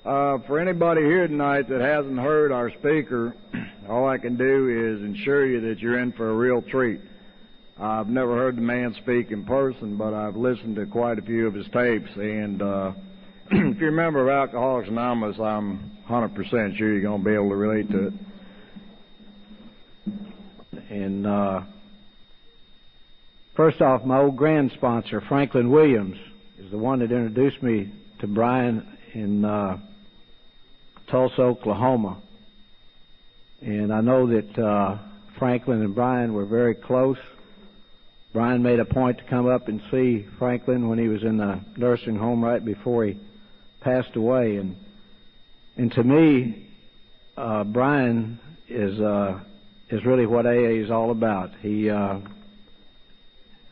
For anybody here tonight that hasn't heard our speaker, all I can do is assure you that you're in for a real treat. I've never heard the man speak in person, but I've listened to quite a few of his tapes, and if you remember Alcoholics Anonymous, I'm 100% sure you're going to be able to relate to it. And first off, my old grand sponsor, Franklin Williams, is the one that introduced me to Bryant in Tulsa, Oklahoma. And I know that Franklin and Bryant were very close. Bryant made a point to come up and see Franklin when he was in the nursing home right before he passed away. And to me, Bryant is really what AA is all about.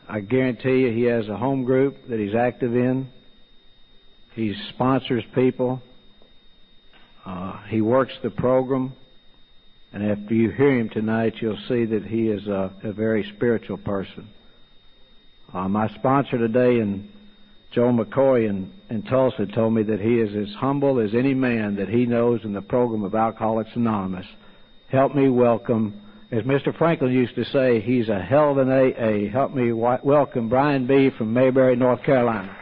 I guarantee you he has a home group that he's active in. He sponsors people. He works the program. And after you hear him tonight, you'll see that he is a very spiritual person. My sponsor today, Joe McCoy in Tulsa, told me that he is as humble as any man that he knows in the program of Alcoholics Anonymous. Help me welcome, as Mr. Franklin used to say, he's a hell of an AA. Help me welcome Brian B. from Mayberry, North Carolina.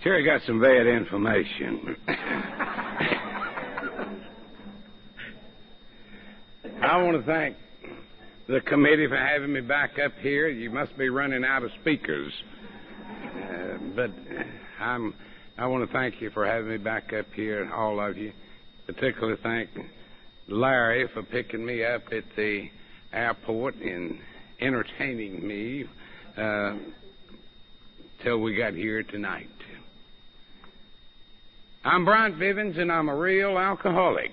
Sure, got some bad information. I want to thank the committee for having me back up here. You must be running out of speakers. But I want to thank you for having me back up here, all of you. Particularly thank Larry for picking me up at the airport and entertaining me till we got here tonight. I'm Bryant Bivens, and I'm a real alcoholic.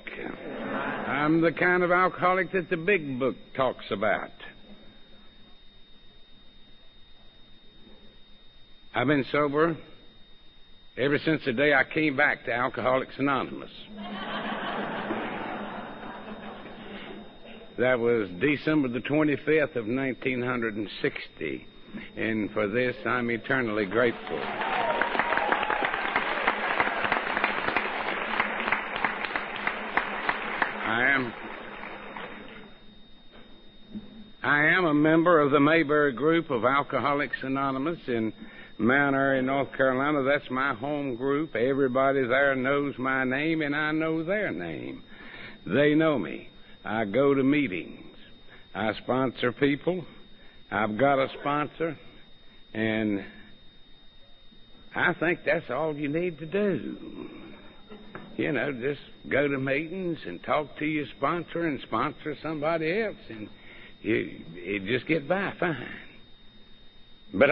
I'm the kind of alcoholic that the big book talks about. I've been sober ever since the day I came back to Alcoholics Anonymous. That was December the 25th of 1960, and for this I'm eternally grateful. I am a member of the Mayberry group of Alcoholics Anonymous in Mount Airy, North Carolina. That's my home group. Everybody there knows my name, and I know their name. They know me. I go to meetings. I sponsor people. I've got a sponsor, and I think that's all you need to do. You know, just go to meetings and talk to your sponsor and sponsor somebody else, and you just get by fine. But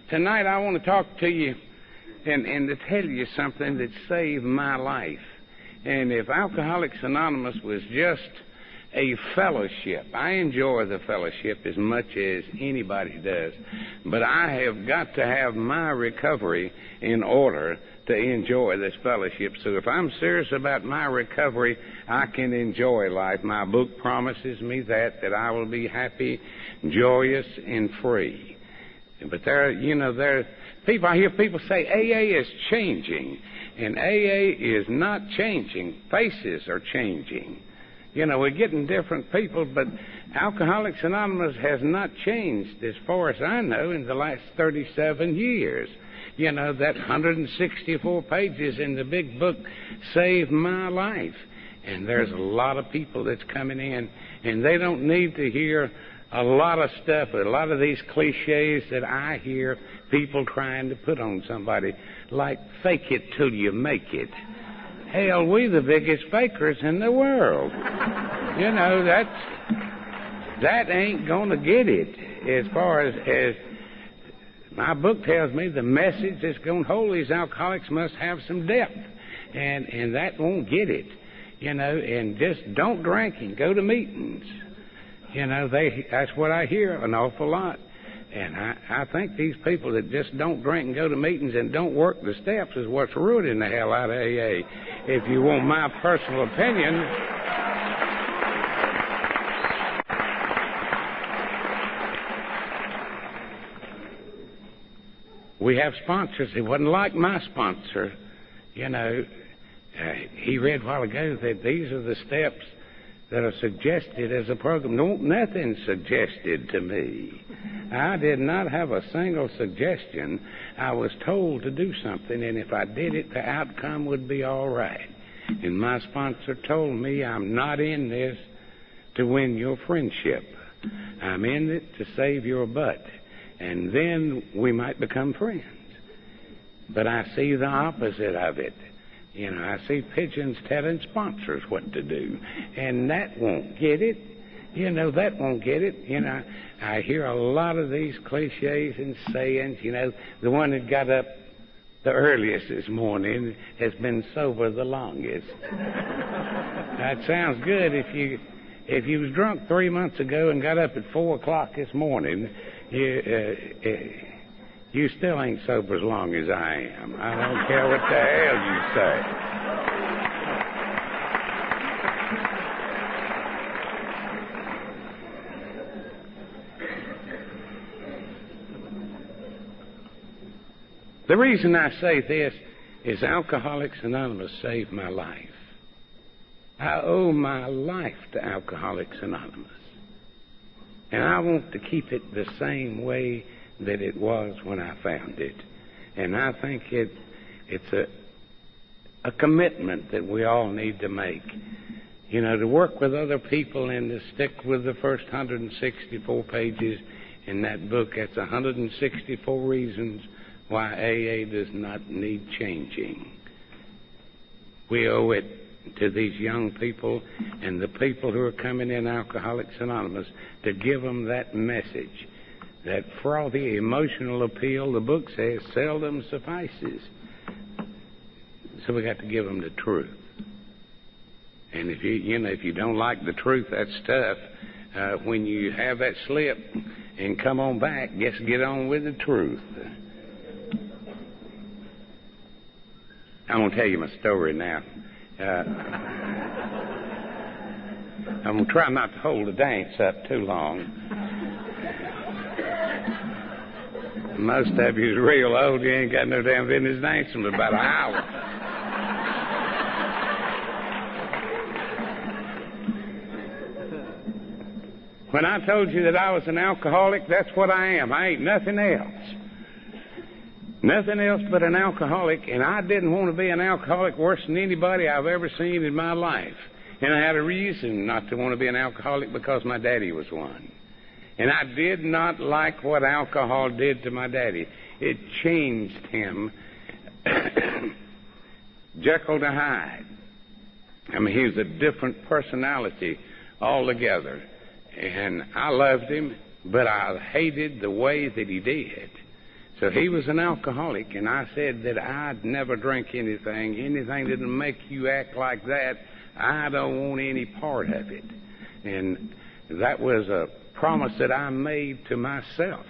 tonight I want to talk to you and to tell you something that saved my life. And if Alcoholics Anonymous was just a fellowship, I enjoy the fellowship as much as anybody does, but I have got to have my recovery in order to enjoy this fellowship. So if I'm serious about my recovery, I can enjoy life. My book promises me that I will be happy, joyous, and free. But I hear people say AA is changing, and AA is not changing. Faces are changing. You know, we're getting different people, but Alcoholics Anonymous has not changed, as far as I know, in the last 37 years. You know, that 164 pages in the big book saved my life. And there's a lot of people that's coming in, and they don't need to hear a lot of stuff, a lot of these cliches that I hear people trying to put on somebody, like fake it till you make it. Hell, we the biggest fakers in the world. You know, that ain't gonna get it. As far as my book tells me, the message that's gonna hold these alcoholics must have some depth, and that won't get it. You know, and just don't drink and go to meetings. You know, that's what I hear an awful lot. And I think these people that just don't drink and go to meetings and don't work the steps is what's ruining the hell out of AA. If you want my personal opinion, We have sponsors. It wasn't like my sponsor. You know, he read a while ago that these are the steps that are suggested as a program. No, nothing suggested to me. I did not have a single suggestion. I was told to do something, and if I did it, the outcome would be all right. And my sponsor told me, I'm not in this to win your friendship. I'm in it to save your butt, and then we might become friends. But I see the opposite of it. You know, I see pigeons telling sponsors what to do, and that won't get it. You know, that won't get it. You know, I hear a lot of these cliches and sayings. You know, the one that got up the earliest this morning has been sober the longest. That sounds good if you was drunk 3 months ago and got up at 4 o'clock this morning. You still ain't sober as long as I am. I don't care what the hell you say. The reason I say this is Alcoholics Anonymous saved my life. I owe my life to Alcoholics Anonymous. And I want to keep it the same way that it was when I found it. And I think it's a commitment that we all need to make. You know, to work with other people and to stick with the first 164 pages in that book. That's 164 reasons why AA does not need changing. We owe it to these young people and the people who are coming in Alcoholics Anonymous to give them that message. That frothy emotional appeal, the book says, seldom suffices. So we got to give them the truth. And if you don't like the truth, that's tough. When you have that slip and come on back, just get on with the truth. I'm going to tell you my story now. I'm going to try not to hold the dance up too long. Most of you is real old. You ain't got no damn business dancing for about an hour. When I told you that I was an alcoholic, that's what I am. I ain't nothing else. Nothing else but an alcoholic, and I didn't want to be an alcoholic worse than anybody I've ever seen in my life. And I had a reason not to want to be an alcoholic because my daddy was one. And I did not like what alcohol did to my daddy. It changed him. Jekyll to Hyde. I mean, he was a different personality altogether. And I loved him, but I hated the way that he did. So he was an alcoholic, and I said that I'd never drink anything that'll make you act like that. I don't want any part of it. And that was a promise that I made to myself,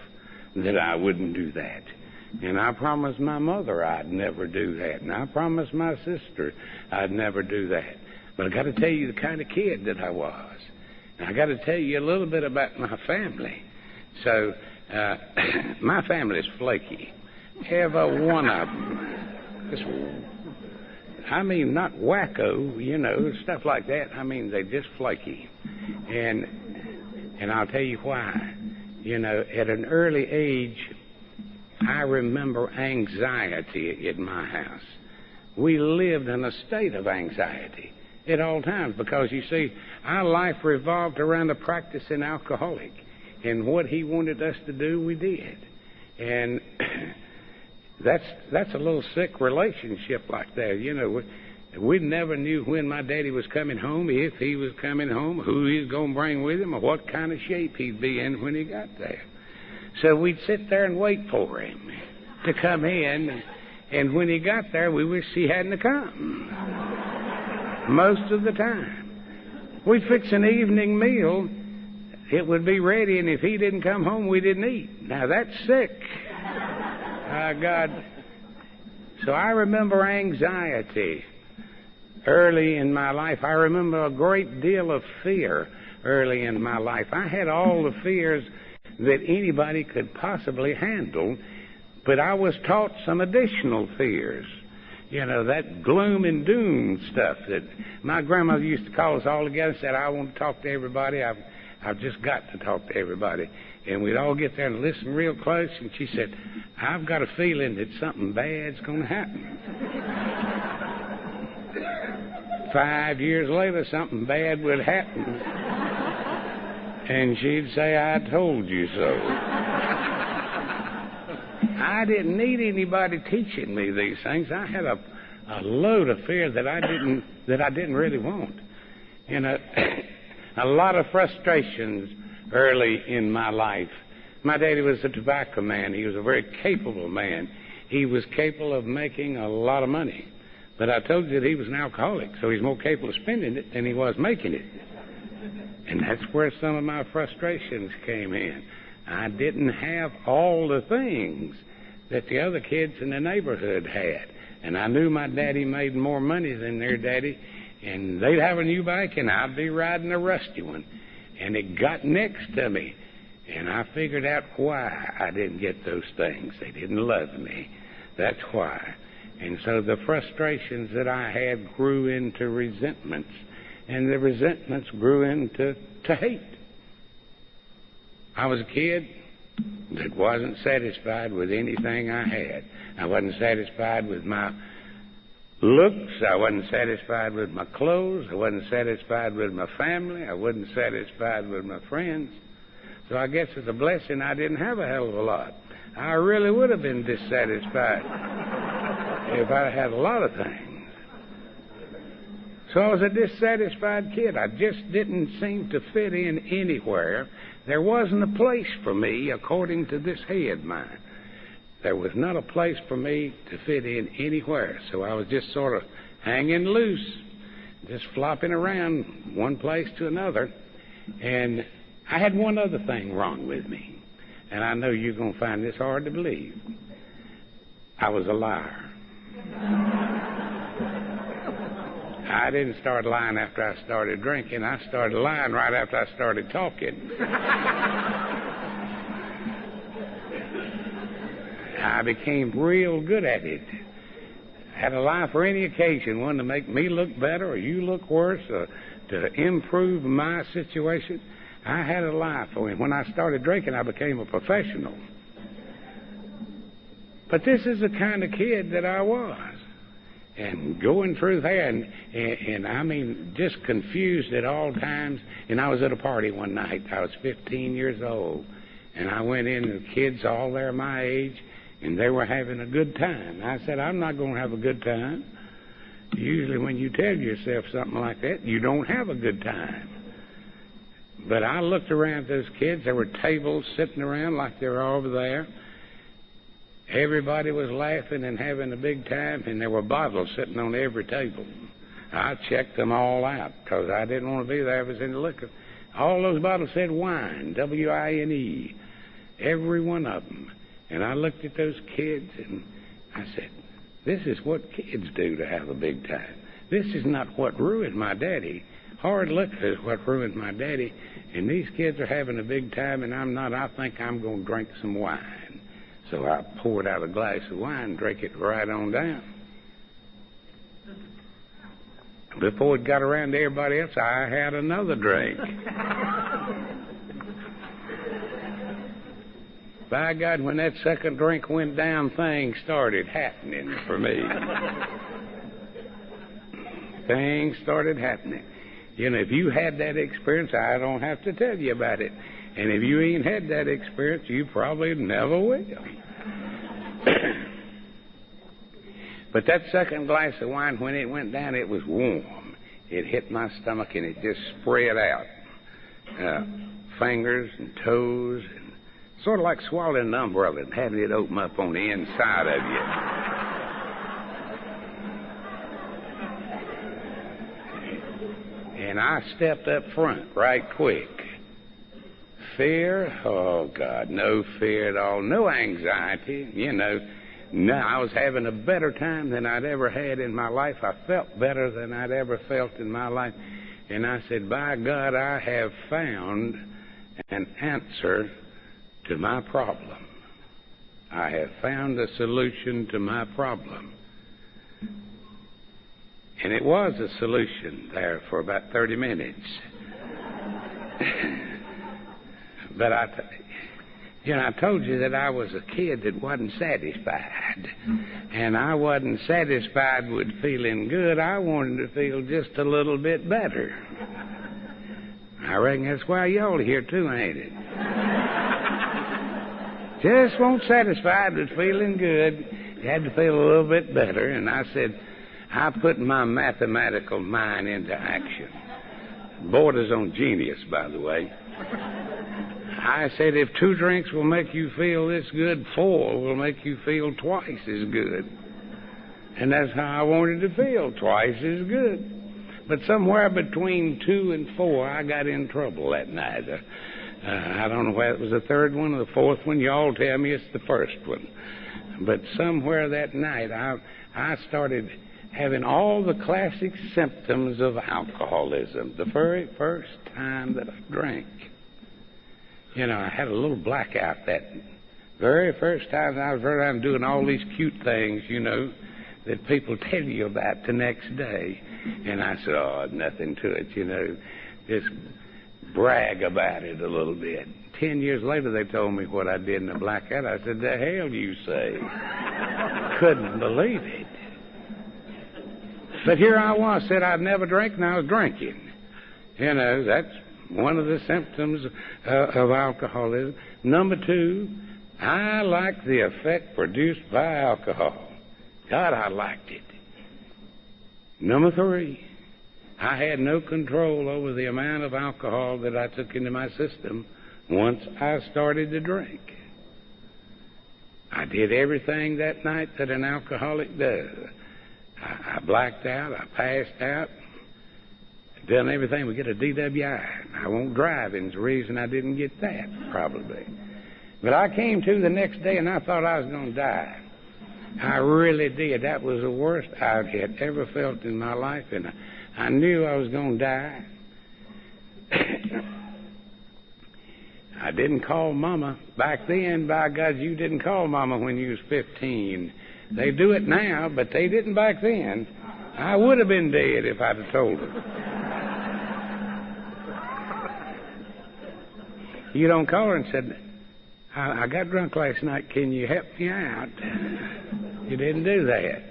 that I wouldn't do that. And I promised my mother I'd never do that. And I promised my sister I'd never do that. But I got to tell you the kind of kid that I was. And I got to tell you a little bit about my family. So, my family's flaky. Every one of them. I mean, not wacko, stuff like that. I mean, they're just flaky. And I'll tell you why. At an early age, I remember anxiety at my house. We lived in a state of anxiety at all times because, you see, our life revolved around the practicing alcoholic. And what he wanted us to do, we did. And that's a little sick relationship like that. We never knew when my daddy was coming home, if he was coming home, who he was going to bring with him, or what kind of shape he'd be in when he got there. So we'd sit there and wait for him to come in. And when he got there, we wished he hadn't come. Most of the time. We'd fix an evening meal. It would be ready, and if he didn't come home, we didn't eat. Now, that's sick. God. So I remember anxiety early in my life. I remember a great deal of fear early in my life. I had all the fears that anybody could possibly handle, But I was taught some additional fears. You know, that gloom and doom stuff that my grandmother used to call us all together and said, I want to talk to everybody. I've just got to talk to everybody. And we'd all get there and listen real close. And she said, I've got a feeling that something bad's going to happen. 5 years later, something bad would happen. And she'd say, I told you so. I didn't need anybody teaching me these things. I had a load of fear that I didn't really want. You know, a lot of frustrations early in my life. My daddy was a tobacco man. He was a very capable man. He was capable of making a lot of money. But I told you that he was an alcoholic, so he's more capable of spending it than he was making it. And that's where some of my frustrations came in. I didn't have all the things that the other kids in the neighborhood had. And I knew my daddy made more money than their daddy, and they'd have a new bike, and I'd be riding a rusty one. And it got next to me, and I figured out why I didn't get those things. They didn't love me. That's why. And so the frustrations that I had grew into resentments, and the resentments grew into hate. I was a kid that wasn't satisfied with anything I had. I wasn't satisfied with my looks. I wasn't satisfied with my clothes. I wasn't satisfied with my family. I wasn't satisfied with my friends. So I guess it's a blessing I didn't have a hell of a lot. I really would have been dissatisfied if I had a lot of things. So I was a dissatisfied kid. I just didn't seem to fit in anywhere. There wasn't a place for me, according to this head mine. There was not a place for me to fit in anywhere. So I was just sort of hanging loose, just flopping around one place to another. And I had one other thing wrong with me. And I know you're going to find this hard to believe. I was a liar. I didn't start lying after I started drinking. I started lying right after I started talking. I became real good at it. I had a lie for any occasion, one to make me look better or you look worse or to improve my situation. I had a lie for him. When I started drinking, I became a professional. But this is the kind of kid that I was. And going through there, and I mean, just confused at all times. And I was at a party one night. I was 15 years old. And I went in, and the kids all there my age, and they were having a good time. I said, I'm not going to have a good time. Usually when you tell yourself something like that, you don't have a good time. But I looked around those kids. There were tables sitting around like they were over there. Everybody was laughing and having a big time, and there were bottles sitting on every table. I checked them all out because I didn't want to be there if it was any liquor. All those bottles said wine, W-I-N-E, every one of them. And I looked at those kids, and I said, this is what kids do to have a big time. This is not what ruined my daddy. Hard liquor is what ruined my daddy, and these kids are having a big time, and I'm not. I think I'm going to drink some wine. So I poured out a glass of wine and drank it right on down. Before it got around to everybody else, I had another drink. By God, when that second drink went down, things started happening for me. Things started happening. You know, if you had that experience, I don't have to tell you about it. And if you ain't had that experience, you probably never will. But that second glass of wine, when it went down, it was warm. It hit my stomach, and it just spread out. Fingers and toes, and sort of like swallowing an umbrella and having it open up on the inside of you. And I stepped up front right quick. Fear? Oh, God, no fear at all. No anxiety, you know. No, I was having a better time than I'd ever had in my life. I felt better than I'd ever felt in my life. And I said, by God, I have found an answer to my problem. I have found a solution to my problem. And it was a solution there for about 30 minutes. But I told you that I was a kid that wasn't satisfied. And I wasn't satisfied with feeling good. I wanted to feel just a little bit better. I reckon that's why y'all are here too, ain't it? Just weren't satisfied with feeling good. You had to feel a little bit better. And I said, I put my mathematical mind into action. Borders on genius, by the way. I said, if 2 drinks will make you feel this good, 4 will make you feel twice as good. And that's how I wanted to feel, twice as good. But somewhere between 2 and 4, I got in trouble that night. I don't know whether it was the 3rd one or the 4th one. You all tell me it's the 1st one. But somewhere that night, I started having all the classic symptoms of alcoholism. The very first time that I drank. I had a little blackout that very first time I was around doing all these cute things, that people tell you about the next day. And I said, oh, nothing to it, just brag about it a little bit. 10 years later, they told me what I did in the blackout. I said, the hell you say? Couldn't believe it. But here I was, said I'd never drink, and I was drinking. That's one of the symptoms of alcoholism. Number 2, I liked the effect produced by alcohol. God, I liked it. Number 3, I had no control over the amount of alcohol that I took into my system once I started to drink. I did everything that night that an alcoholic does. I blacked out, I passed out, done everything. We get a DWI. I won't drive, and it's the reason I didn't get that, probably. But I came to the next day, and I thought I was going to die. I really did. That was the worst I had ever felt in my life, and I knew I was going to die. I didn't call Mama. Back then, by God, you didn't call Mama when you was 15. They do it now, but they didn't back then. I would have been dead if I'd have told her. You don't call her and said, I got drunk last night. Can you help me out? You didn't do that.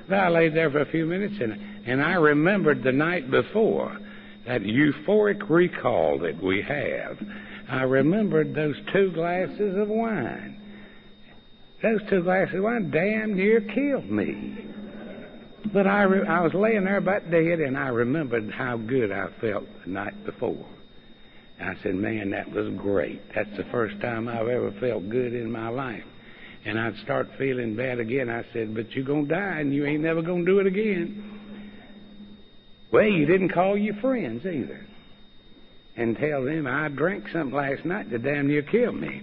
But I laid there for a few minutes, and I remembered the night before, that euphoric recall that we have. I remembered those 2 glasses of wine. Those 2 glasses of wine damn near killed me. But I was laying there about dead, and I remembered how good I felt the night before. I said, man, that was great. That's the first time I've ever felt good in my life. And I'd start feeling bad again. I said, but you're going to die, and you ain't never going to do it again. Well, you didn't call your friends either and tell them I drank something last night that damn near killed me.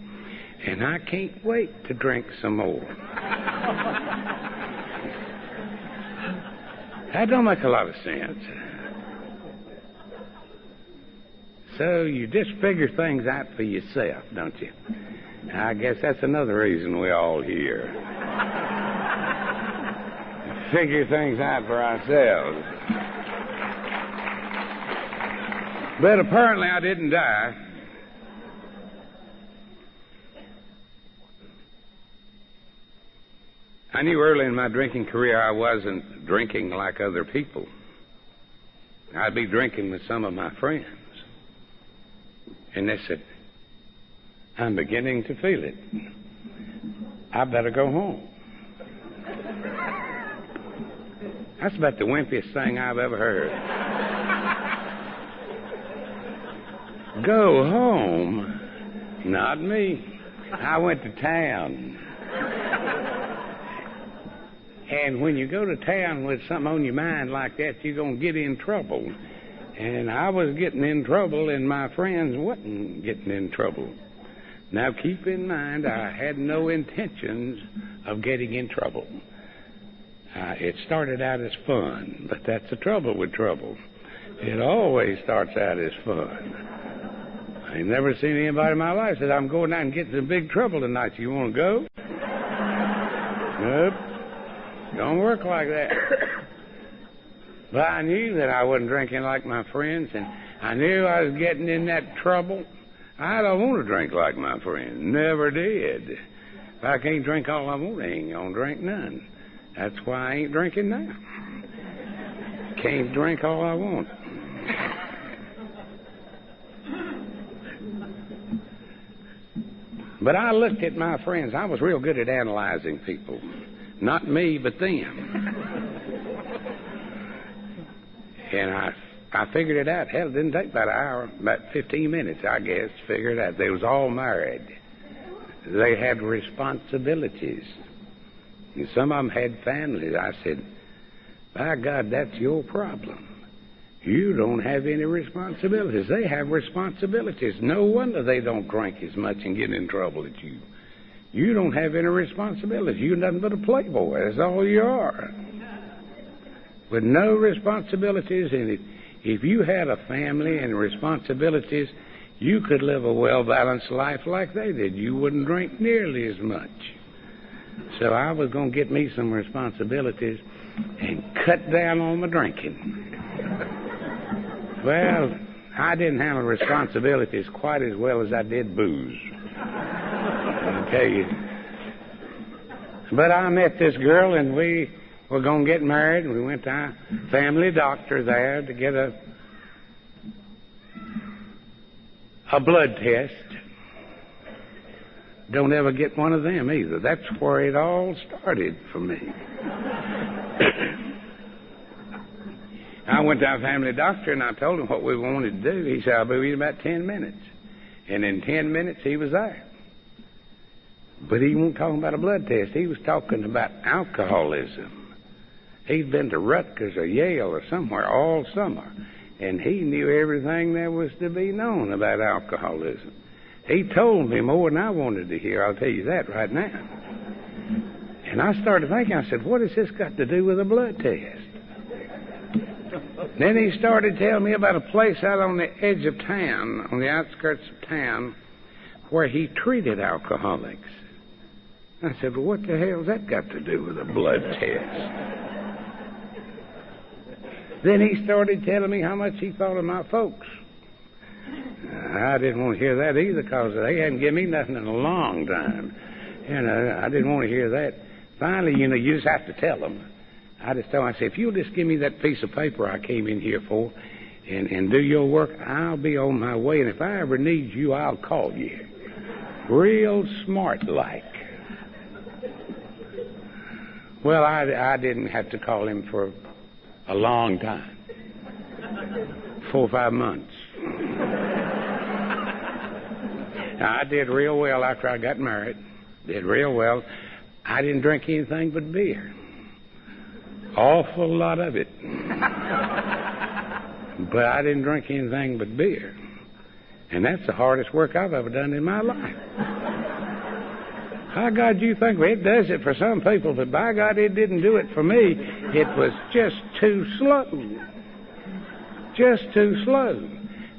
And I can't wait to drink some more. That don't make a lot of sense. So you just figure things out for yourself, don't you? I guess that's another reason we're all here. Figure things out for ourselves. But apparently I didn't die. I knew early in my drinking career I wasn't drinking like other people. I'd be drinking with some of my friends. And they said, I'm beginning to feel it. I better go home. That's about the wimpiest thing I've ever heard. Go home? Not me. I went to town. And when you go to town with something on your mind like that, you're going to get in trouble. And I was getting in trouble, and my friends wasn't getting in trouble. Now, keep in mind, I had no intentions of getting in trouble. It started out as fun, but that's the trouble with trouble. It always starts out as fun. I ain't never seen anybody in my life said, I'm going out and getting some big trouble tonight. You want to go? Nope. Don't work like that. But I knew that I wasn't drinking like my friends, and I knew I was getting in that trouble. I don't want to drink like my friends. Never did. If I can't drink all I want, I ain't going to drink none. That's why I ain't drinking now. Can't drink all I want. But I looked at my friends. I was real good at analyzing people. Not me, but them. And I figured it out. Hell, it didn't take about an hour, about 15 minutes, I guess, to figure it out. They was all married. They had responsibilities. And some of them had families. I said, by God, that's your problem. You don't have any responsibilities. They have responsibilities. No wonder they don't drink as much and get in trouble as you. You don't have any responsibilities. You're nothing but a playboy. That's all you are. With no responsibilities. And if you had a family and responsibilities, you could live a well-balanced life like they did. You wouldn't drink nearly as much. So I was going to get me some responsibilities and cut down on my drinking. Well, I didn't handle responsibilities quite as well as I did booze. I'll tell you. But I met this girl, and we were going to get married. We went to our family doctor there to get a blood test. Don't ever get one of them either. That's where it all started for me. I went to our family doctor, and I told him what we wanted to do. He said, I'll be with you in about 10 minutes. And in 10 minutes, he was there. But he wasn't talking about a blood test. He was talking about alcoholism. He'd been to Rutgers or Yale or somewhere all summer, and he knew everything there was to be known about alcoholism. He told me more than I wanted to hear, I'll tell you that right now. And I started thinking, I said, what has this got to do with a blood test? Then he started telling me about a place out on the edge of town, on the outskirts of town, where he treated alcoholics. I said, well, what the hell's that got to do with a blood test? Then he started telling me how much he thought of my folks. I didn't want to hear that either, because they hadn't given me nothing in a long time. I didn't want to hear that. Finally, you just have to tell them. I just told him, I said, if you'll just give me that piece of paper I came in here for and do your work, I'll be on my way. And if I ever need you, I'll call you. Real smart-like. Well, I didn't have to call him for a long time. 4 or 5 months. I did real well after I got married. Did real well. I didn't drink anything but beer. Awful lot of it. But I didn't drink anything but beer. And that's the hardest work I've ever done in my life. By God, you think, well, it does it for some people, but by God, it didn't do it for me. It was just too slow. Just too slow.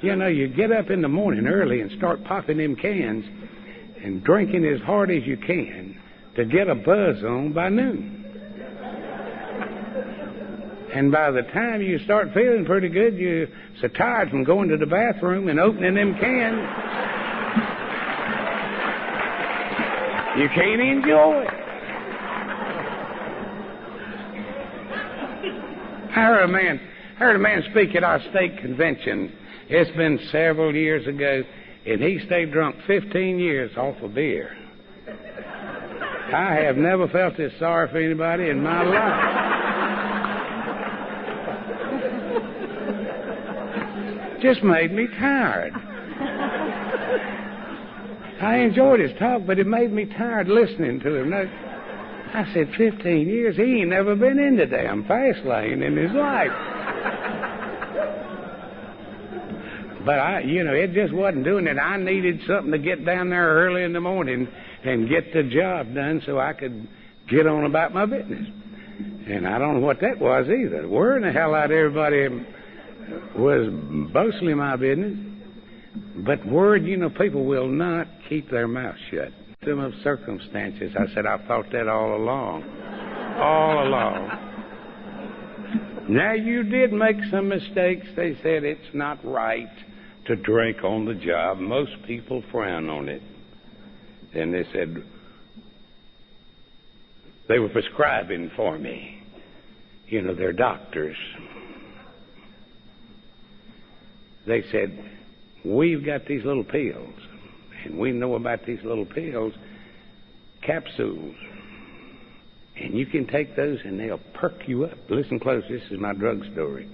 You get up in the morning early and start popping them cans and drinking as hard as you can to get a buzz on by noon. And by the time you start feeling pretty good, you're so tired from going to the bathroom and opening them cans, you can't enjoy it. I heard a man speak at our state convention. It's been several years ago, and he stayed drunk 15 years off of beer. I have never felt this sorry for anybody in my life. Just made me tired. I enjoyed his talk, but it made me tired listening to him. I said, 15 years? He ain't never been in the damn fast lane in his life. But it just wasn't doing it. I needed something to get down there early in the morning and get the job done so I could get on about my business. And I don't know what that was either. Worrying the hell out of everybody was mostly my business. But word, people will not keep their mouth shut. Of circumstances. I said, I've thought that all along. All along. Now, you did make some mistakes. They said it's not right to drink on the job. Most people frown on it. Then they said, they were prescribing for me. You know, they're doctors. They said, we've got these little pills. And we know about these little pills, capsules. And you can take those and they'll perk you up. Listen close, this is my drug story.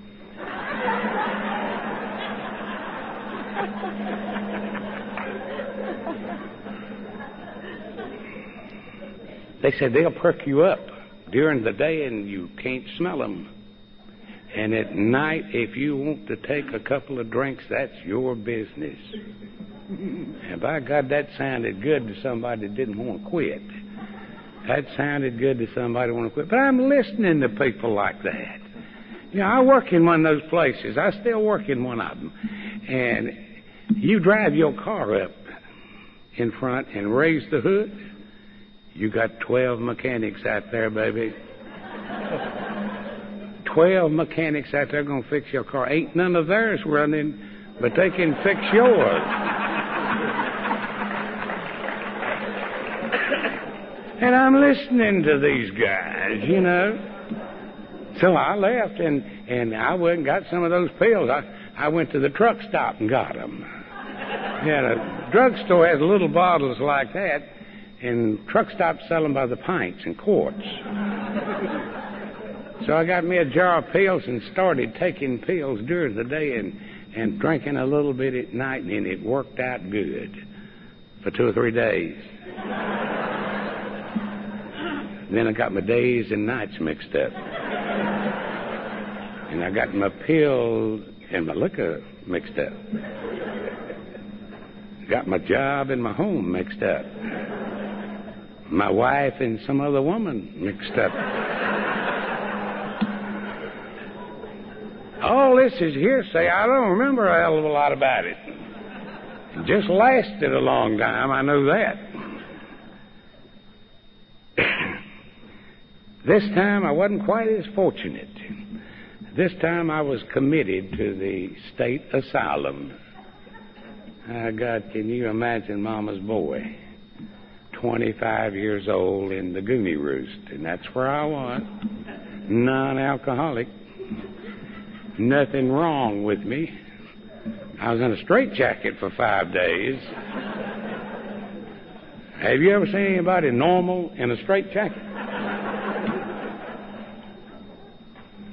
They said they'll perk you up during the day and you can't smell them. And at night, if you want to take a couple of drinks, that's your business. And by God, that sounded good to somebody that didn't want to quit. That sounded good to somebody who wanted to quit. But I'm listening to people like that. You know, I work in one of those places. I still work in one of them. And you drive your car up in front and raise the hood, you got 12 mechanics out there, baby. 12 mechanics out there going to fix your car. Ain't none of theirs running, but they can fix yours. And I'm listening to these guys, you know. So I left, and I went and got some of those pills. I went to the truck stop and got them. Yeah, the drugstore has little bottles like that, and truck stops sell them by the pints and quarts. So I got me a jar of pills and started taking pills during the day and drinking a little bit at night, and it worked out good for 2 or 3 days. Then I got my days and nights mixed up. And I got my pills and my liquor mixed up. Got my job and my home mixed up. My wife and some other woman mixed up. All this is hearsay. I don't remember a hell of a lot about it. It just lasted a long time, I know that. This time I wasn't quite as fortunate. This time I was committed to the state asylum. God, can you imagine Mama's boy? 25 years old in the Goonie Roost, and that's where I was. Non-alcoholic. Nothing wrong with me. I was in a straitjacket for 5 days. Have you ever seen anybody normal in a straitjacket?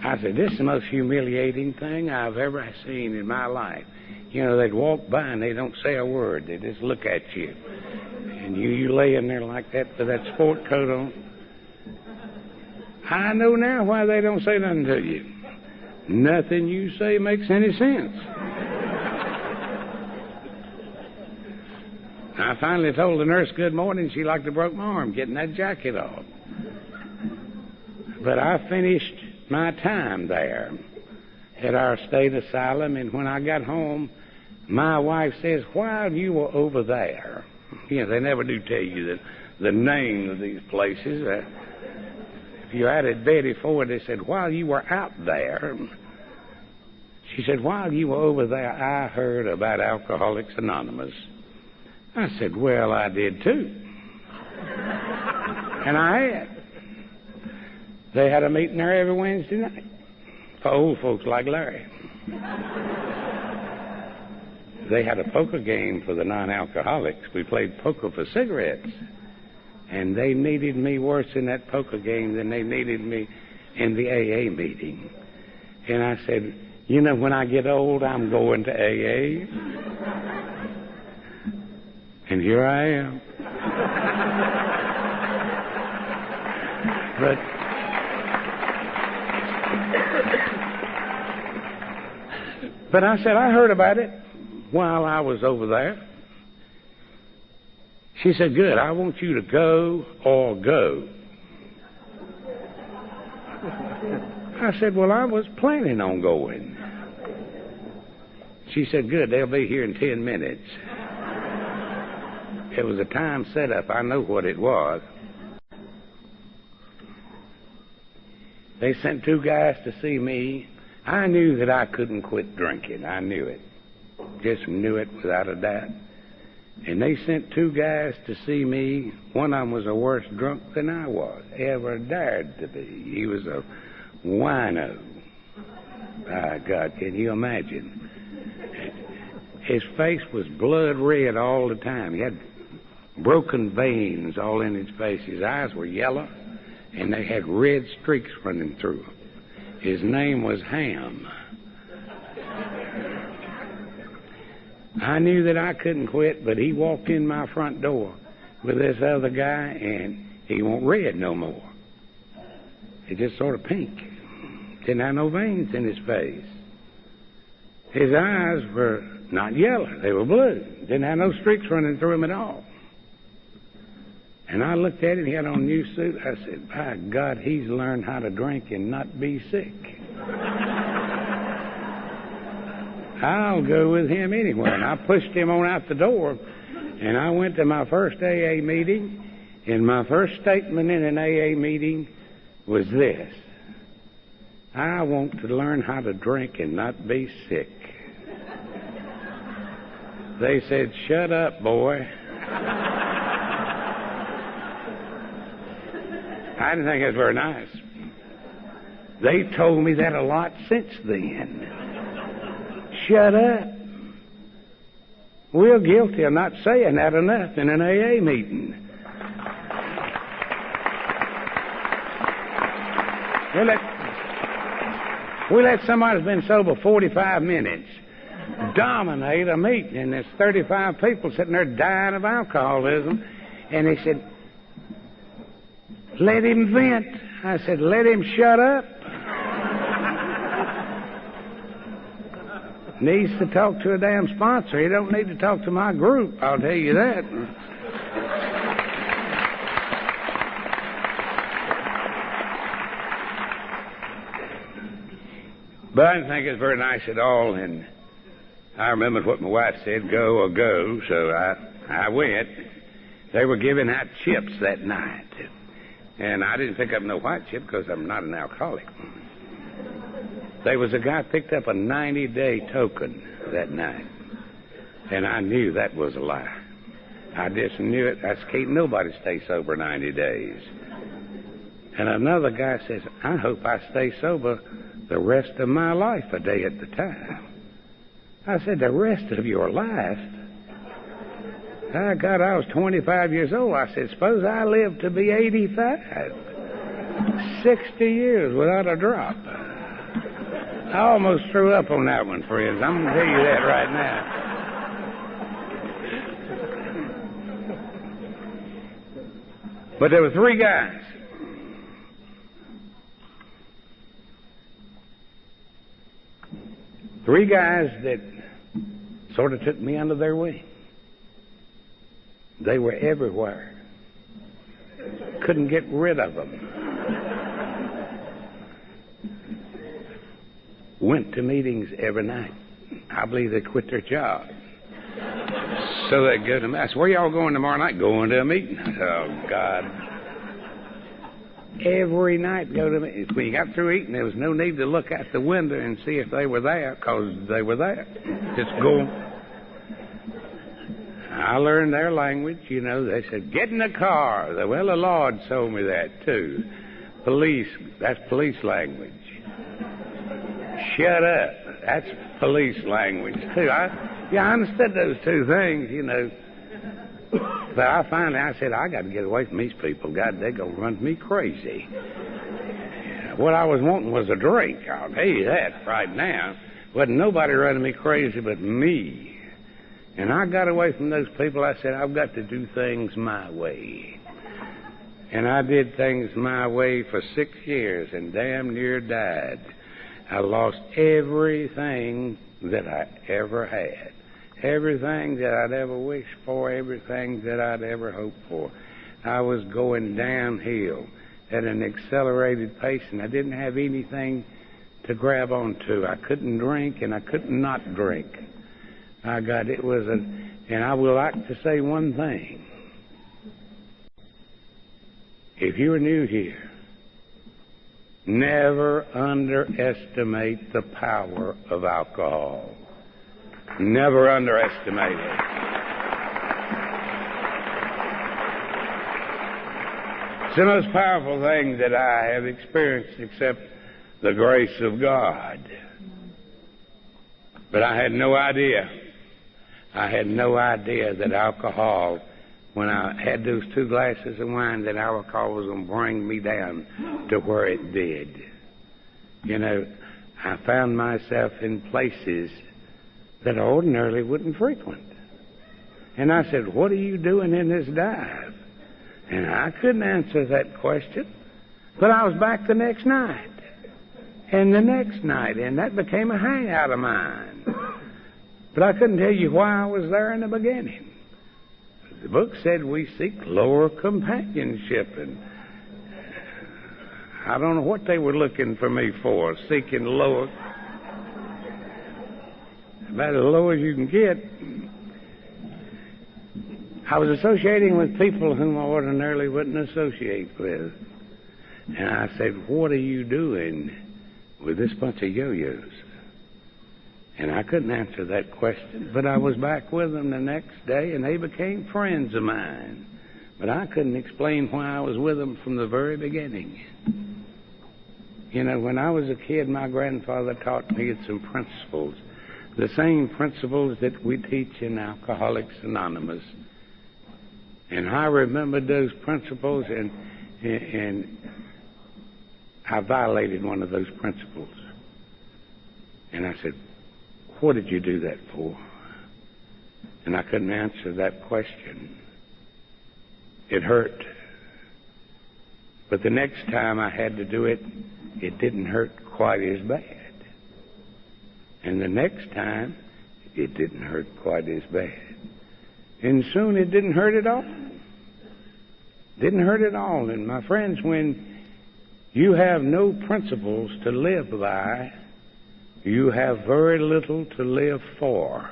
I said, this is the most humiliating thing I've ever seen in my life. You know, they'd walk by and they don't say a word. They just look at you. And you laying there like that with that sport coat on. I know now why they don't say nothing to you. Nothing you say makes any sense. I finally told the nurse good morning. She like to broke my arm getting that jacket off. But I finished my time there at our state asylum, and when I got home, my wife says, while you were over there, you know, they never do tell you the name of these places. If you added Betty Ford, they said, while you were out there, she said, while you were over there, I heard about Alcoholics Anonymous. I said, well, I did too. And I had. They had a meeting there every Wednesday night for old folks like Larry. They had a poker game for the non-alcoholics. We played poker for cigarettes. And they needed me worse in that poker game than they needed me in the AA meeting. And I said, you know, when I get old, I'm going to AA. And here I am. But I said, I heard about it while I was over there. She said, good, I want you to go or go. I said, well, I was planning on going. She said, good, they'll be here in 10 minutes. It was a time set up. I know what it was. They sent 2 guys to see me. I knew that I couldn't quit drinking. I knew it. Just knew it without a doubt. And they sent 2 guys to see me. One of them was a worse drunk than I was, ever dared to be. He was a wino. Ah, God, can you imagine? His face was blood red all the time. He had broken veins all in his face. His eyes were yellow, and they had red streaks running through them. His name was Ham. I knew that I couldn't quit, but he walked in my front door with this other guy, and he wasn't red no more. He just sort of pink. Didn't have no veins in his face. His eyes were not yellow. They were blue. Didn't have no streaks running through him at all. And I looked at him. He had on a new suit. I said, by God, he's learned how to drink and not be sick. I'll go with him anywhere. And I pushed him on out the door, and I went to my first AA meeting, and my first statement in an AA meeting was this: I want to learn how to drink and not be sick. They said, shut up, boy. I didn't think it was very nice. They told me that a lot since then. Shut up. We're guilty of not saying that enough in an AA meeting. We let somebody who's been sober 45 minutes dominate a meeting, and there's 35 people sitting there dying of alcoholism, and they said, let him vent. I said, let him shut up. Needs to talk to a damn sponsor. He don't need to talk to my group, I'll tell you that. But I didn't think it was very nice at all, and I remembered what my wife said, go or go, so I went. They were giving out chips that night, and I didn't pick up no white chip because I'm not an alcoholic. There was a guy picked up a 90-day token that night, and I knew that was a lie. I just knew it. I can't nobody stay sober 90 days. And another guy says, I hope I stay sober the rest of my life a day at a time. I said, the rest of your life? God, I was 25 years old. I said, suppose I live to be 85. 60 years without a drop. I almost threw up on that one, friends. I'm going to tell you that right now. But there were 3 guys. Three guys that sort of took me under their wing. They were everywhere. Couldn't get rid of them. Went to meetings every night. I believe they quit their job. So they'd go to me. I said, where y'all going tomorrow night? Going to a meeting. Oh, God. Every night go to meetings. When you got through eating, there was no need to look out the window and see if they were there, because they were there. Just go. I learned their language. You know, they said, get in the car. Well, the Lord told me that, too. Police, that's police language. Shut up. That's police language, too. I understood those 2 things, you know. But I said, I got to get away from these people. God, they're going to run me crazy. What I was wanting was a drink. I'll tell you that right now. Wasn't nobody running me crazy but me. And I got away from those people. I said, I've got to do things my way. And I did things my way for 6 years and damn near died. I lost everything that I ever had. Everything that I'd ever wished for, everything that I'd ever hoped for. I was going downhill at an accelerated pace, and I didn't have anything to grab onto. I couldn't drink, and I couldn't not drink. My God, it was And I would like to say one thing. If you're new here, never underestimate the power of alcohol. Never underestimate it. It's the most powerful thing that I have experienced except the grace of God. But I had no idea. I had no idea that alcohol, when I had those 2 glasses of wine, that alcohol was going to bring me down to where it did. You know, I found myself in places that I ordinarily wouldn't frequent. And I said, what are you doing in this dive? And I couldn't answer that question. But I was back the next night. And the next night. And that became a hangout of mine. But I couldn't tell you why I was there in the beginning. The book said we seek lower companionship. And I don't know what they were looking for me for, seeking lower. About as low as you can get. I was associating with people whom I ordinarily wouldn't associate with. And I said, what are you doing with this bunch of yo-yos? And I couldn't answer that question, but I was back with them the next day, and they became friends of mine. But I couldn't explain why I was with them from the very beginning. You know, when I was a kid, my grandfather taught me some principles, the same principles that we teach in Alcoholics Anonymous. And I remembered those principles, and I violated one of those principles. And I said, what did you do that for? And I couldn't answer that question. It hurt. But the next time I had to do it, it didn't hurt quite as bad. And the next time, it didn't hurt quite as bad. And soon it didn't hurt at all. Didn't hurt at all. And my friends, when you have no principles to live by, you have very little to live for.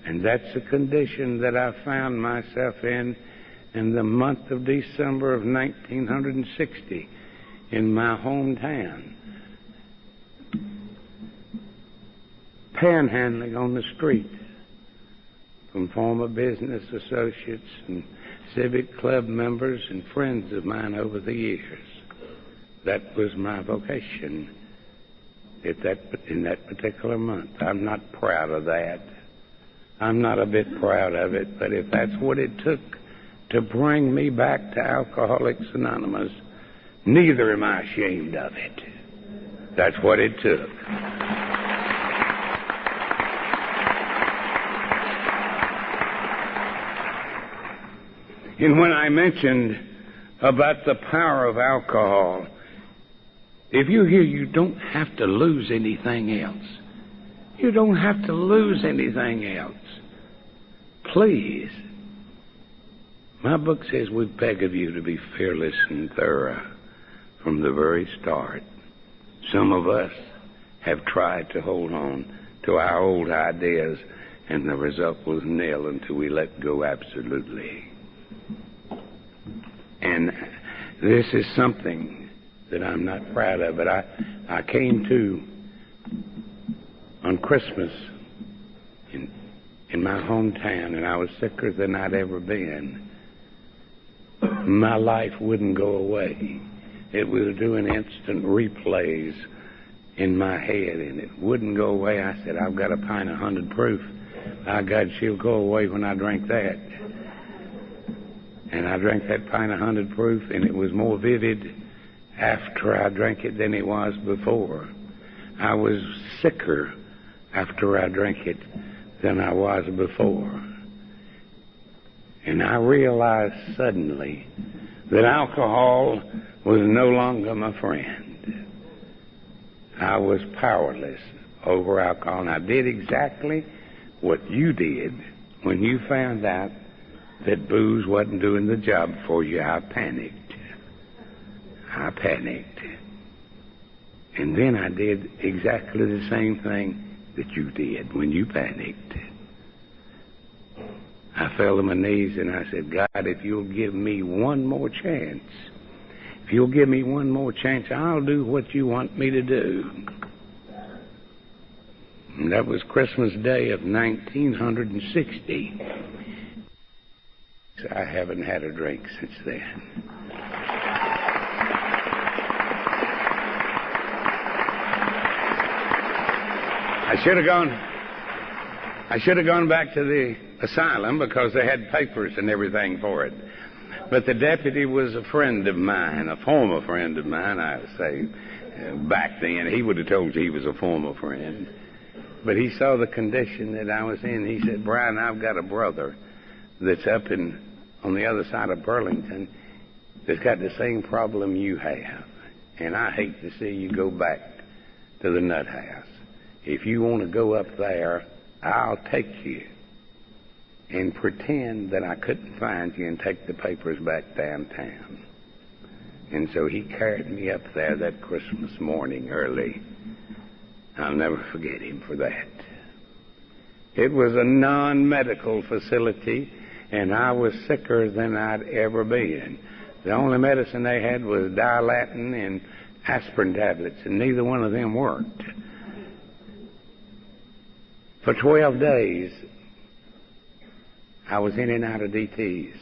And that's the condition that I found myself in the month of December of 1960 in my hometown. Panhandling on the street from former business associates and civic club members and friends of mine over the years. That was my vocation in that particular month. I'm not proud of that. I'm not a bit proud of it, but if that's what it took to bring me back to Alcoholics Anonymous, neither am I ashamed of it. That's what it took. And when I mentioned about the power of alcohol, if you hear you don't have to lose anything else, you don't have to lose anything else. Please, my book says we beg of you to be fearless and thorough from the very start. Some of us have tried to hold on to our old ideas, and the result was nil until we let go absolutely. And this is something that I'm not proud of, but I came to on Christmas in my hometown, and I was sicker than I'd ever been. My life wouldn't go away. It was doing instant replays in my head, and it wouldn't go away. I said, I've got a pint of 100 proof. By God, she'll go away when I drink that. And I drank that pint of 100 proof, and it was more vivid after I drank it than it was before. I was sicker after I drank it than I was before. And I realized suddenly that alcohol was no longer my friend. I was powerless over alcohol, and I did exactly what you did when you found out that booze wasn't doing the job for you. I panicked. And then I did exactly the same thing that you did when you panicked. I fell to my knees and I said, God, if you'll give me one more chance, I'll do what you want me to do. And that was Christmas Day of 1960. I haven't had a drink since then. I should have gone back to the asylum because they had papers and everything for it. But the deputy was a friend of mine, a former friend of mine, I would say, back then. He would have told you he was a former friend. But he saw the condition that I was in. He said, Bryant, I've got a brother that's up on the other side of Burlington that's got the same problem you have. And I hate to see you go back to the nut house. If you want to go up there, I'll take you and pretend that I couldn't find you and take the papers back downtown. And so he carried me up there that Christmas morning early. I'll never forget him for that. It was a non-medical facility, and I was sicker than I'd ever been. The only medicine they had was Dilatin and aspirin tablets, and neither one of them worked. For 12 days, I was in and out of DTs.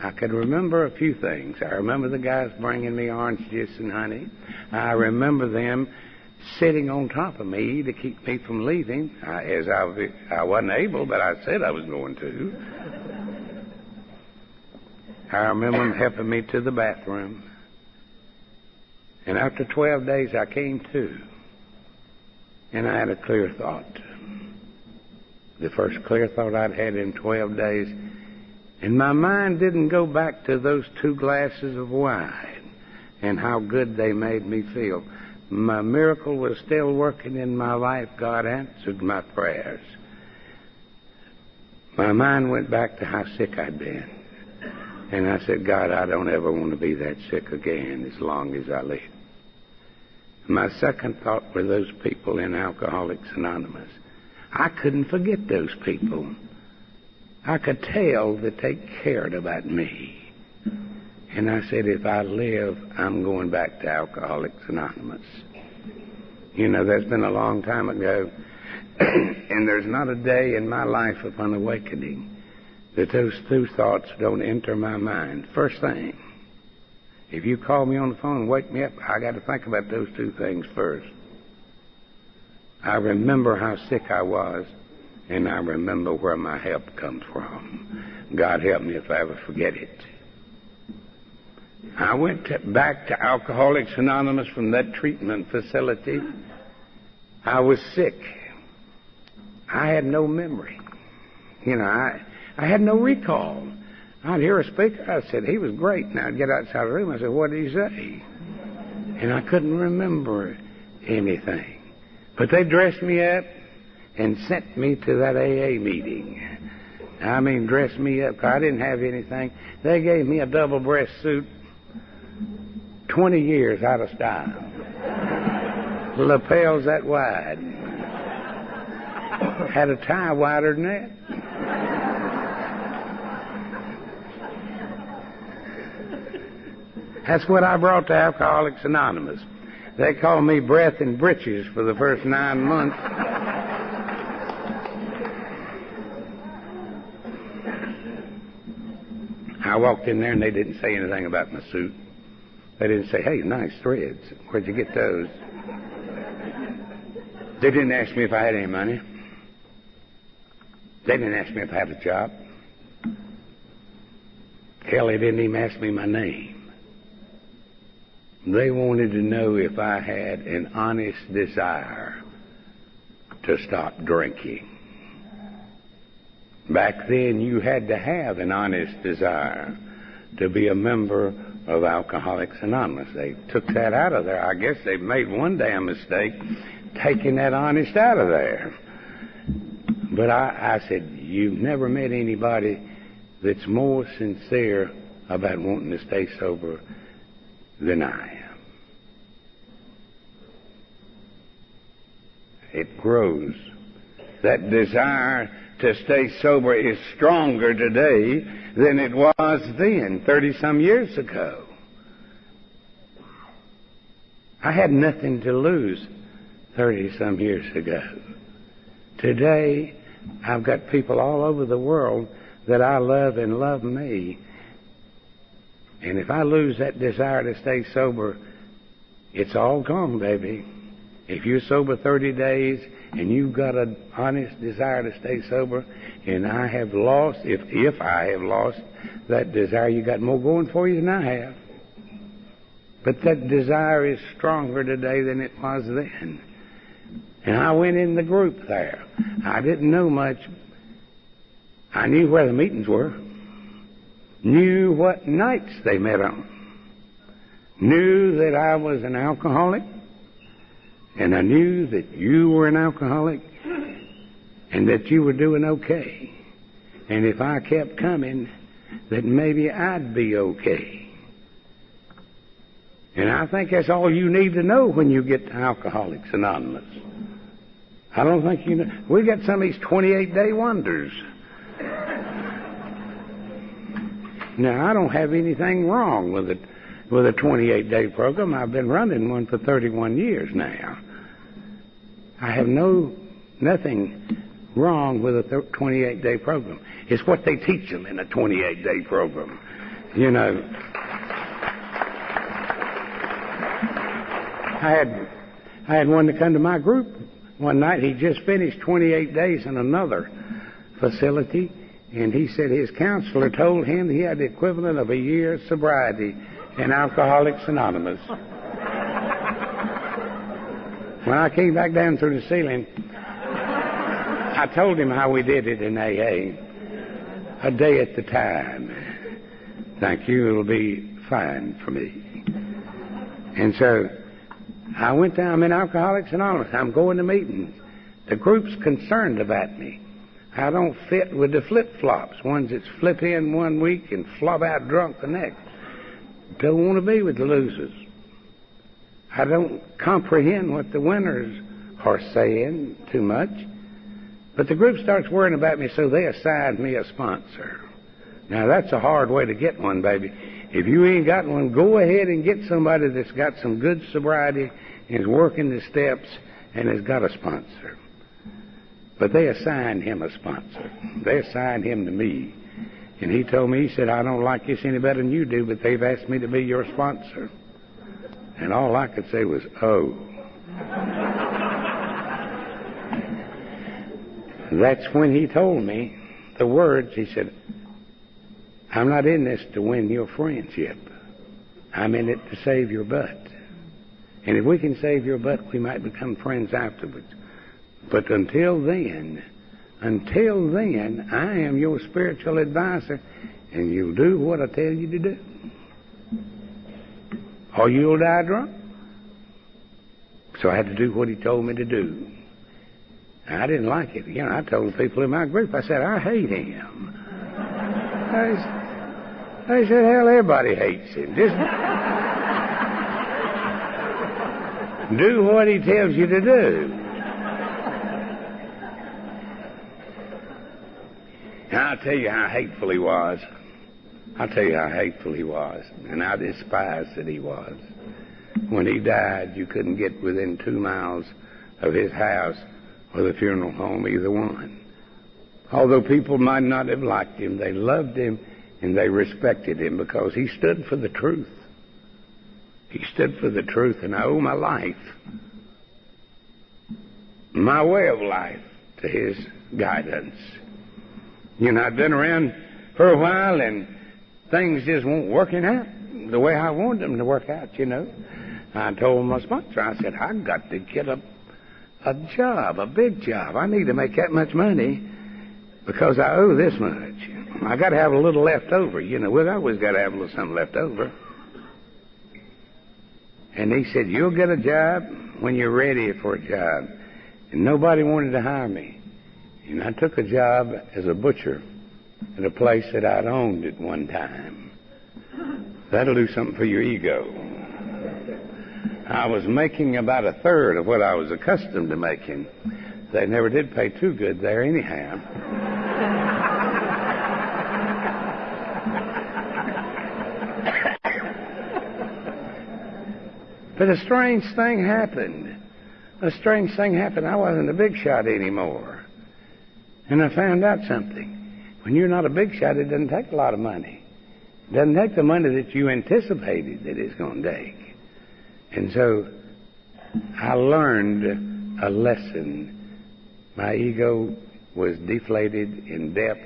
I could remember a few things. I remember the guys bringing me orange juice and honey. I remember them sitting on top of me to keep me from leaving, as I wasn't able, but I said I was going to. I remember them helping me to the bathroom. And after 12 days, I came to, and I had a clear thought. The first clear thought I'd had in 12 days. And my mind didn't go back to those 2 glasses of wine and how good they made me feel. My miracle was still working in my life. God answered my prayers. My mind went back to how sick I'd been. And I said, God, I don't ever want to be that sick again as long as I live. My second thought were those people in Alcoholics Anonymous. I couldn't forget those people. I could tell that they cared about me. And I said, if I live, I'm going back to Alcoholics Anonymous. You know, that's been a long time ago. And there's not a day in my life upon awakening that those 2 thoughts don't enter my mind. First thing, if you call me on the phone and wake me up, I got to think about those 2 things first. I remember how sick I was, and I remember where my help comes from. God help me if I ever forget it. I went back to Alcoholics Anonymous from that treatment facility. I was sick. I had no memory. You know, I had no recall. I'd hear a speaker. I said, he was great. And I'd get outside the room. I said, what did he say? And I couldn't remember anything. But they dressed me up and sent me to that AA meeting. I mean, dressed me up. I didn't have anything. They gave me a double-breast suit, 20 years out of style. Lapels that wide. Had a tie wider than that. That's what I brought to Alcoholics Anonymous. They called me Breath and Britches for the first 9 months. I walked in there and they didn't say anything about my suit. They didn't say, hey, nice threads. Where'd you get those? They didn't ask me if I had any money. They didn't ask me if I had a job. Hell, they didn't even ask me my name. They wanted to know if I had an honest desire to stop drinking. Back then, you had to have an honest desire to be a member of Alcoholics Anonymous. They took that out of there. I guess they made one damn mistake taking that honest out of there. But I said, you've never met anybody that's more sincere about wanting to stay sober than I am. It grows. That desire to stay sober is stronger today than it was then, 30-some years ago. I had nothing to lose 30-some years ago. Today, I've got people all over the world that I love and love me. And if I lose that desire to stay sober, it's all gone, baby. If you're sober 30 days and you've got an honest desire to stay sober, and I have lost, if I have lost that desire, you got more going for you than I have. But that desire is stronger today than it was then. And I went in the group there. I didn't know much. I knew where the meetings were, knew what nights they met on, knew that I was an alcoholic, and I knew that you were an alcoholic and that you were doing okay. And if I kept coming, that maybe I'd be okay. And I think that's all you need to know when you get to Alcoholics Anonymous. I don't think you know. We got some of these 28-day wonders. Now, I don't have anything wrong with a 28-day program. I've been running one for 31 years now. I have nothing wrong with a 28-day program. It's what they teach them in a 28-day program. You know, I had one to come to my group one night. He just finished 28 days in another facility, and he said his counselor told him he had the equivalent of a year's sobriety in Alcoholics Anonymous. When I came back down through the ceiling, I told him how we did it in AA. A day at the time. Thank you, it'll be fine for me. And so I went down, I'm in Alcoholics Anonymous. I'm going to meetings. The group's concerned about me. I don't fit with the flip-flops, ones that flip in one week and flop out drunk the next. Don't want to be with the losers. I don't comprehend what the winners are saying too much. But the group starts worrying about me, so they assigned me a sponsor. Now, that's a hard way to get one, baby. If you ain't got one, go ahead and get somebody that's got some good sobriety and is working the steps and has got a sponsor. But they assigned him a sponsor. They assigned him to me. And he told me, he said, I don't like this any better than you do, but they've asked me to be your sponsor. And all I could say was, oh. That's when he told me the words. He said, I'm not in this to win your friendship. I'm in it to save your butt. And if we can save your butt, we might become friends afterwards. But until then, I am your spiritual advisor, and you'll do what I tell you to do. Or you'll die drunk. So I had to do what he told me to do. I didn't like it. You know, I told the people in my group, I said, I hate him. I said, hell, everybody hates him. Just do what he tells you to do. Now, I'll tell you how hateful he was. I'll tell you how hateful he was. And I despised that he was. When he died, you couldn't get within 2 miles of his house or the funeral home, either one. Although people might not have liked him, they loved him and they respected him because he stood for the truth. He stood for the truth, and I owe my life, my way of life, to his guidance. You know, I've been around for a while, and things just weren't working out the way I wanted them to work out, you know. I told my sponsor, I said, I got to get a job, a big job. I need to make that much money because I owe this much. I got to have a little left over, you know. We've always got to have a little something left over. And he said, you'll get a job when you're ready for a job. And nobody wanted to hire me. And I took a job as a butcher at a place that I'd owned at one time. That'll do something for your ego. I was making about a third of what I was accustomed to making. They never did pay too good there anyhow. But a strange thing happened. A strange thing happened. I wasn't a big shot anymore. And I found out something. When you're not a big shot, it doesn't take a lot of money. It doesn't take the money that you anticipated that it's going to take. And so I learned a lesson. My ego was deflated in depth,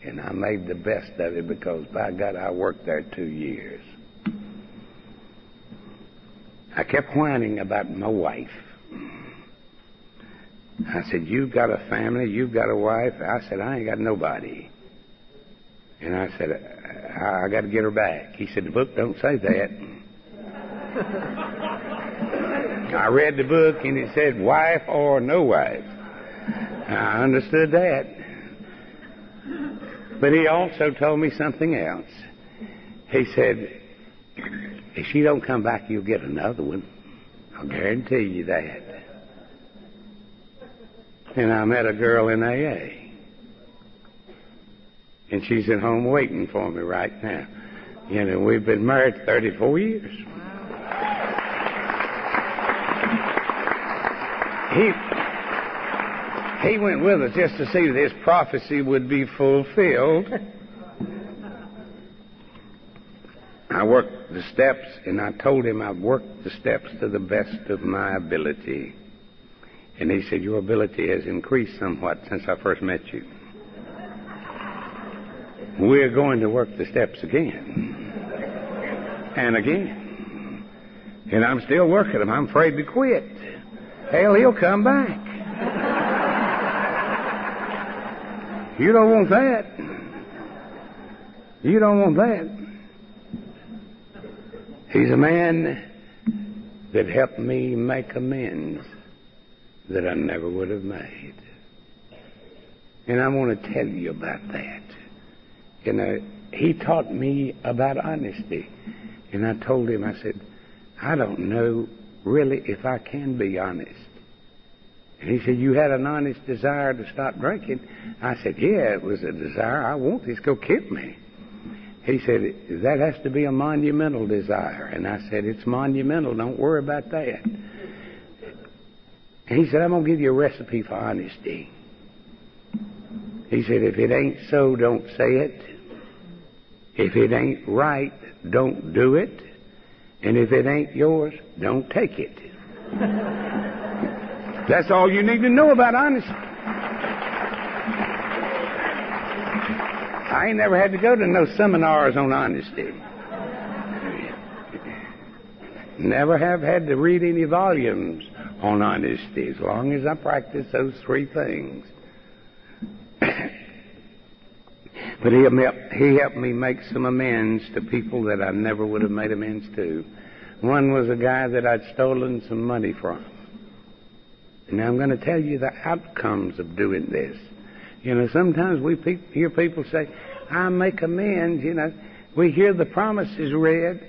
and I made the best of it because, by God, I worked there 2 years. I kept whining about my wife. I said, you've got a family, you've got a wife. I said, I ain't got nobody. And I said, I got to get her back. He said, the book don't say that. I read the book, and it said, wife or no wife. I understood that. But he also told me something else. He said, if she don't come back, you'll get another one. I'll guarantee you that. And I met a girl in AA. And she's at home waiting for me right now. You know, we've been married 34 years. He went with us just to see that his prophecy would be fulfilled. I worked the steps, and I told him I've worked the steps to the best of my ability. And he said, your ability has increased somewhat since I first met you. We're going to work the steps again and again. And I'm still working them. I'm afraid to quit. Hell, he'll come back. You don't want that. You don't want that. He's a man that helped me make amends that I never would have made. And I want to tell you about that. You know, he taught me about honesty. And I told him, I said, I don't know really if I can be honest. And he said, you had an honest desire to stop drinking. I said, yeah, it was a desire. I want this. Go kill me. He said, that has to be a monumental desire. And I said, it's monumental. Don't worry about that. And he said, I'm going to give you a recipe for honesty. He said, if it ain't so, don't say it. If it ain't right, don't do it. And if it ain't yours, don't take it. That's all you need to know about honesty. I ain't never had to go to no seminars on honesty. Never have had to read any volumes on honesty, as long as I practice those 3 things. But he helped me make some amends to people that I never would have made amends to. One was a guy that I'd stolen some money from. And I'm going to tell you the outcomes of doing this. You know, sometimes we hear people say, I make amends, you know. We hear the promises read.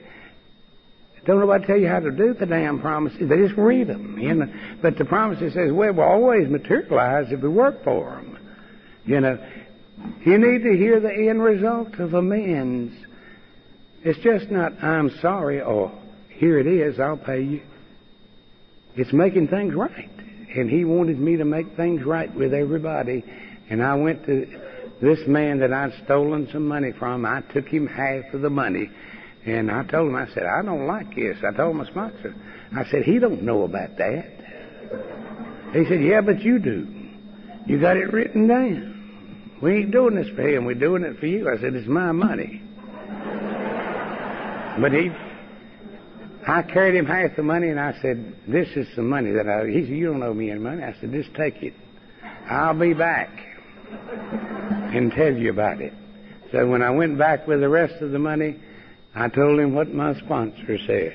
Don't nobody tell you how to do the damn promises. They just read them, you know. But the promises says, well, will always materialize if we work for them. You know, you need to hear the end result of amends. It's just not, I'm sorry, or here it is, I'll pay you. It's making things right. And he wanted me to make things right with everybody. And I went to this man that I'd stolen some money from. I took him half of the money. And I told him, I said, I don't like this. I told my sponsor. I said, he don't know about that. He said, yeah, but you do. You got it written down. We ain't doing this for him. We're doing it for you. I said, it's my money. But I carried him half the money, and I said, this is some money that he said, you don't owe me any money. I said, just take it. I'll be back and tell you about it. So when I went back with the rest of the money, I told him what my sponsor said.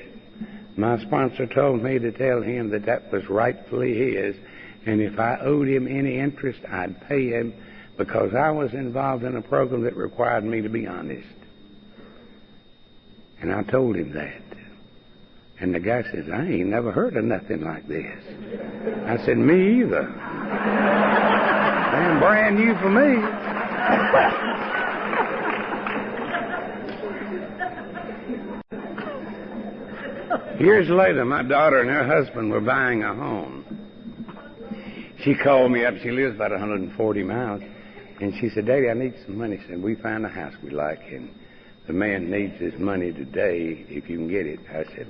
My sponsor told me to tell him that that was rightfully his, and if I owed him any interest, I'd pay him, because I was involved in a program that required me to be honest. And I told him that. And the guy says, I ain't never heard of nothing like this. I said, me either. Damn brand new for me. Years later, my daughter and her husband were buying a home. She called me up. She lives about 140 miles. And she said, Daddy, I need some money. She said, we found a house we like, and the man needs his money today if you can get it. I said,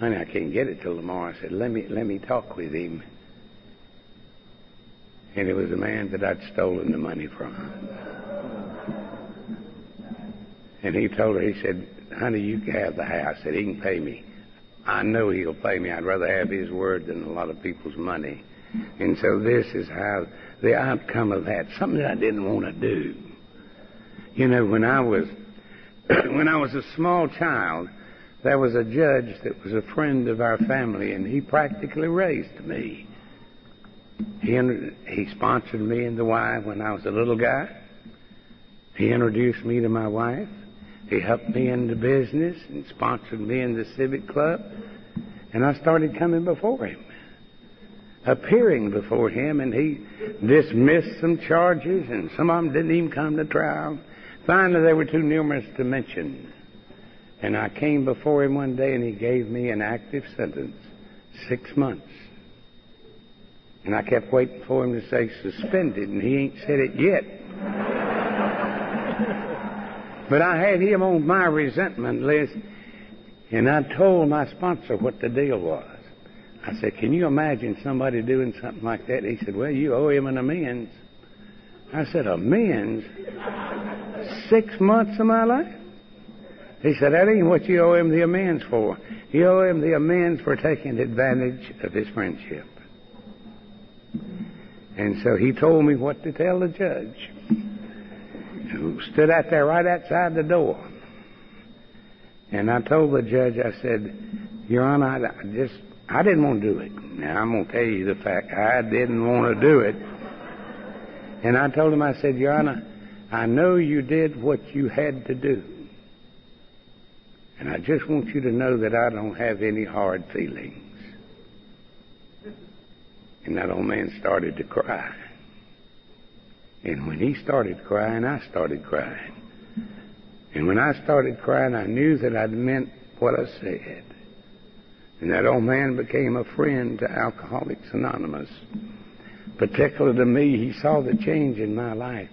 honey, I can't get it till tomorrow. I said, let me talk with him. And it was a man that I'd stolen the money from. And he told her, he said, honey, you can have the house. I said, he can pay me. I know he'll pay me. I'd rather have his word than a lot of people's money. And so this is how the outcome of that, something that I didn't want to do. You know, when I was a small child, there was a judge that was a friend of our family, and he practically raised me. He sponsored me and the wife when I was a little guy. He introduced me to my wife. He helped me into business and sponsored me in the civic club. And I started coming before him, appearing before him, and he dismissed some charges, and some of them didn't even come to trial. Finally, they were too numerous to mention. And I came before him one day, and he gave me an active sentence, 6 months. And I kept waiting for him to say suspended, and he ain't said it yet. But I had him on my resentment list, and I told my sponsor what the deal was. I said, can you imagine somebody doing something like that? He said, well, you owe him an amends. I said, amends? 6 months of my life? He said, that ain't what you owe him the amends for. You owe him the amends for taking advantage of his friendship. And so he told me what to tell the judge, who stood out there right outside the door. And I told the judge, I said, Your Honor, I didn't want to do it. Now, I'm going to tell you the fact. I didn't want to do it. And I told him, I said, Your Honor, I know you did what you had to do. And I just want you to know that I don't have any hard feelings. And that old man started to cry. And when he started crying, I started crying. And when I started crying, I knew that I'd meant what I said. And that old man became a friend to Alcoholics Anonymous. Particularly to me, he saw the change in my life.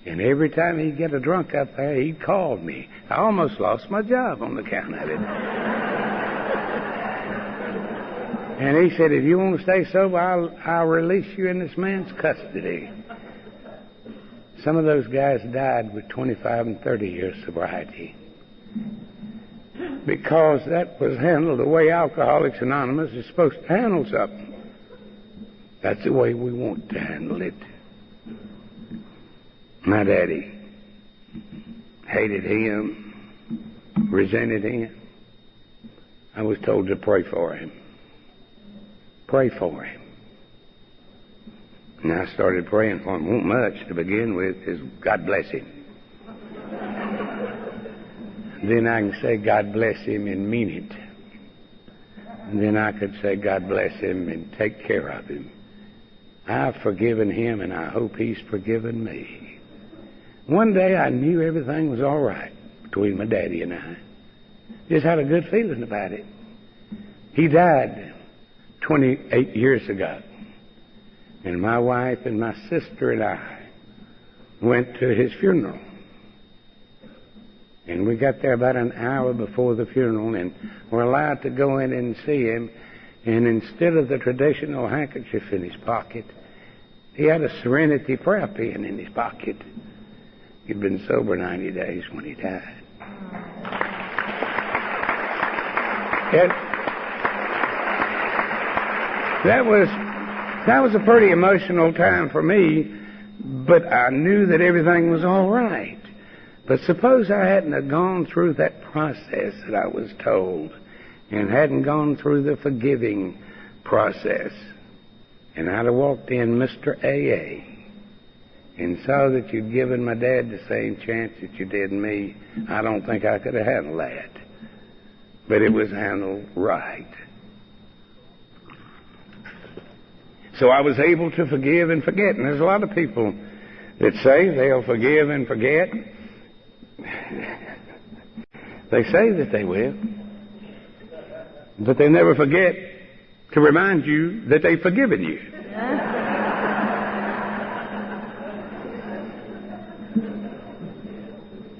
And every time he'd get a drunk up there, he'd call me. I almost lost my job on account of it. And he said, if you want to stay sober, I'll release you in this man's custody. Some of those guys died with 25 and 30 years sobriety, because that was handled the way Alcoholics Anonymous is supposed to handle something. That's the way we want to handle it. My daddy hated him, resented him. I was told to pray for him. Pray for him. And I started praying for him. Won't much to begin with, is God bless him. Then I can say God bless him and mean it. And then I could say God bless him and take care of him. I've forgiven him, and I hope he's forgiven me. One day I knew everything was all right between my daddy and I. Just had a good feeling about it. He died 28 years ago. And my wife and my sister and I went to his funeral. And we got there about an hour before the funeral, and were allowed to go in and see him. And instead of the traditional handkerchief in his pocket, he had a Serenity prayer pen in his pocket. He'd been sober 90 days when he died. That was a pretty emotional time for me, but I knew that everything was all right. But suppose I hadn't have gone through that process that I was told, and hadn't gone through the forgiving process, and I'd have walked in Mr. AA and saw that you'd given my dad the same chance that you did me, I don't think I could have handled that. But it was handled right. So I was able to forgive and forget. And there's a lot of people that say they'll forgive and forget. They say that they will. But they never forget to remind you that they've forgiven you.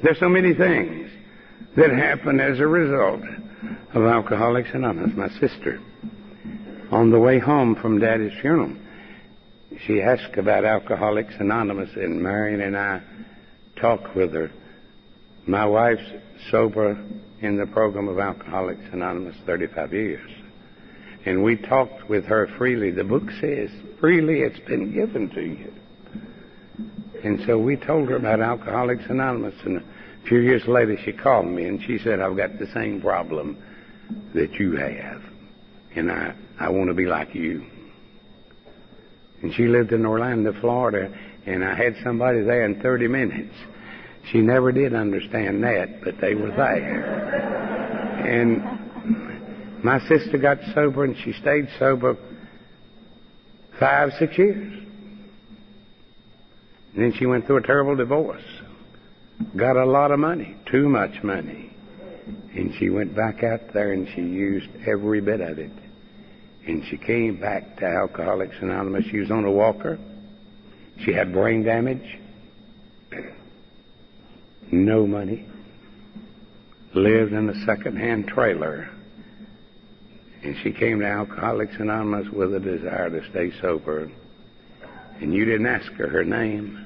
There's so many things that happen as a result of Alcoholics Anonymous. My sister, on the way home from Daddy's funeral, she asked about Alcoholics Anonymous, and Marion and I talked with her. My wife's sober in the program of Alcoholics Anonymous 35 years. And we talked with her freely. The book says, freely it's been given to you. And so we told her about Alcoholics Anonymous, and a few years later she called me and she said, I've got the same problem that you have, and I want to be like you. And she lived in Orlando, Florida, and I had somebody there in 30 minutes. She never did understand that, but they were there. And my sister got sober, and she stayed sober 5-6 years. And then she went through a terrible divorce. Got a lot of money, too much money. And she went back out there and she used every bit of it. And she came back to Alcoholics Anonymous. She was on a walker. She had brain damage. No money. Lived in a second-hand trailer. And she came to Alcoholics Anonymous with a desire to stay sober. And you didn't ask her name.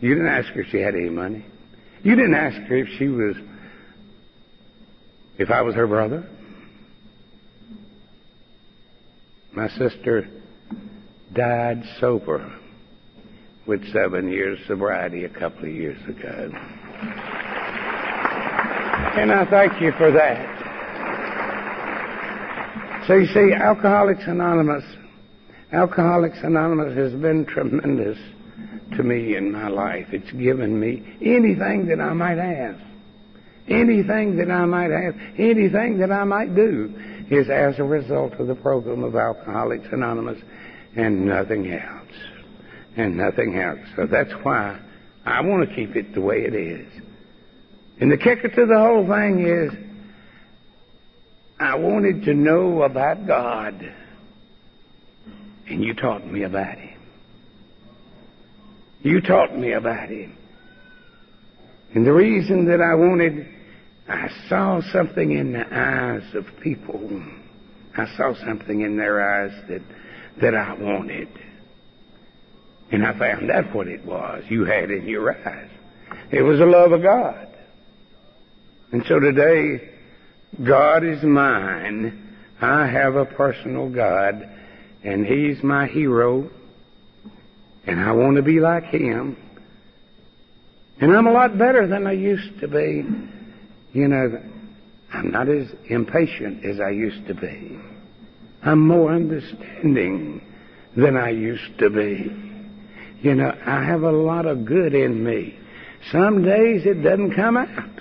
You didn't ask her if she had any money. You didn't ask her if I was her brother. My sister died sober with 7 years sobriety a couple of years ago. And I thank you for that. So you see, Alcoholics Anonymous has been tremendous to me in my life. It's given me anything that I might have. Anything that I might have, anything that I might do is as a result of the program of Alcoholics Anonymous, and nothing else. And nothing else. So that's why I want to keep it the way it is. And the kicker to the whole thing is, I wanted to know about God, and you taught me about Him. You taught me about Him. And the reason that I saw something in the eyes of people. I saw something in their eyes that I wanted. And I found out what it was you had in your eyes. It was the love of God. And so today, God is mine. I have a personal God, and He's my hero. And I want to be like Him. And I'm a lot better than I used to be. You know, I'm not as impatient as I used to be. I'm more understanding than I used to be. You know, I have a lot of good in me. Some days it doesn't come out.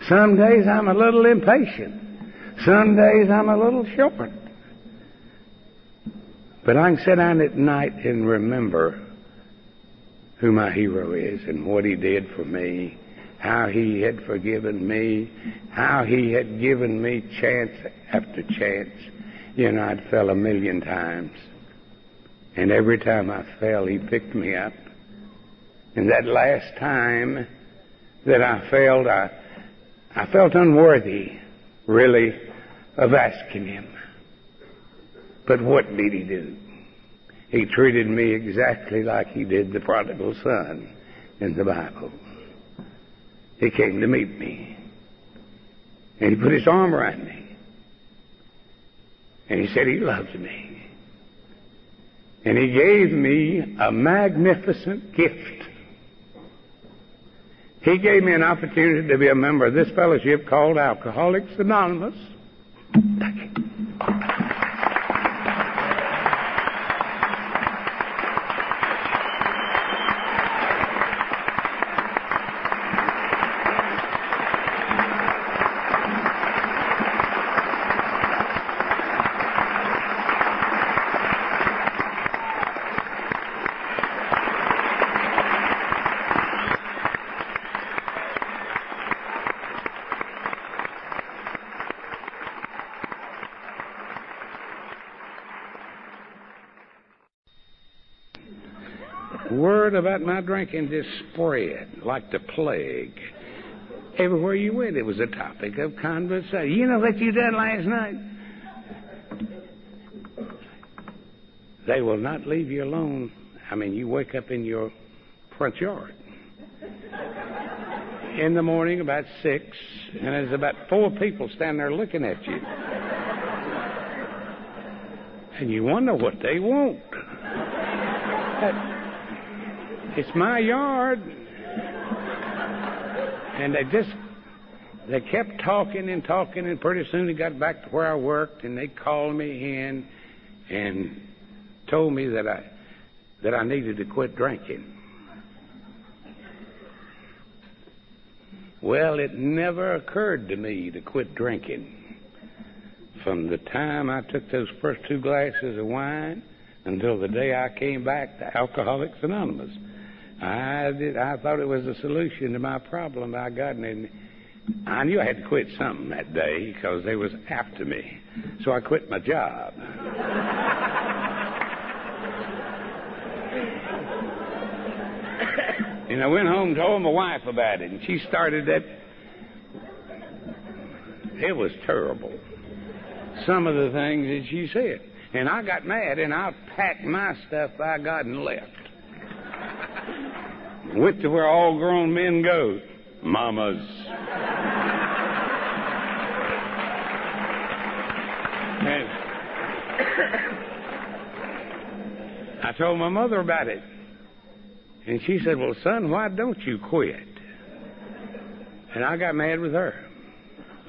Some days I'm a little impatient. Some days I'm a little short. But I can sit down at night and remember who my hero is and what He did for me, how He had forgiven me, how He had given me chance after chance. You know, I'd fell 1,000,000 times. And every time I fell, He picked me up. And that last time that I failed, I felt unworthy, really, of asking Him. But what did He do? He treated me exactly like He did the prodigal son in the Bible. He came to meet me. And He put His arm around me. And He said He loves me. And He gave me a magnificent gift. He gave me an opportunity to be a member of this fellowship called Alcoholics Anonymous. Thank you. word about my drinking just spread like the plague. Everywhere you went, it was a topic of conversation. You know what you done last night? They will not leave you alone. I mean, you wake up in your front yard in the morning about 6, and there's about 4 people standing there looking at you. And you wonder what they want. It's my yard. And they kept talking, and pretty soon they got back to where I worked, and they called me in and told me that I needed to quit drinking. Well, it never occurred to me to quit drinking. From the time I took those first 2 glasses of wine until the day I came back to Alcoholics Anonymous, I thought it was a solution to my problem I got, and I knew I had to quit something that day because they was after me. So I quit my job. And I went home and told my wife about it, and she started that. It was terrible, some of the things that she said. And I got mad, and I packed my stuff by God and left. Went to where all grown men go, mamas. And I told my mother about it. And she said, well, son, why don't you quit? And I got mad with her.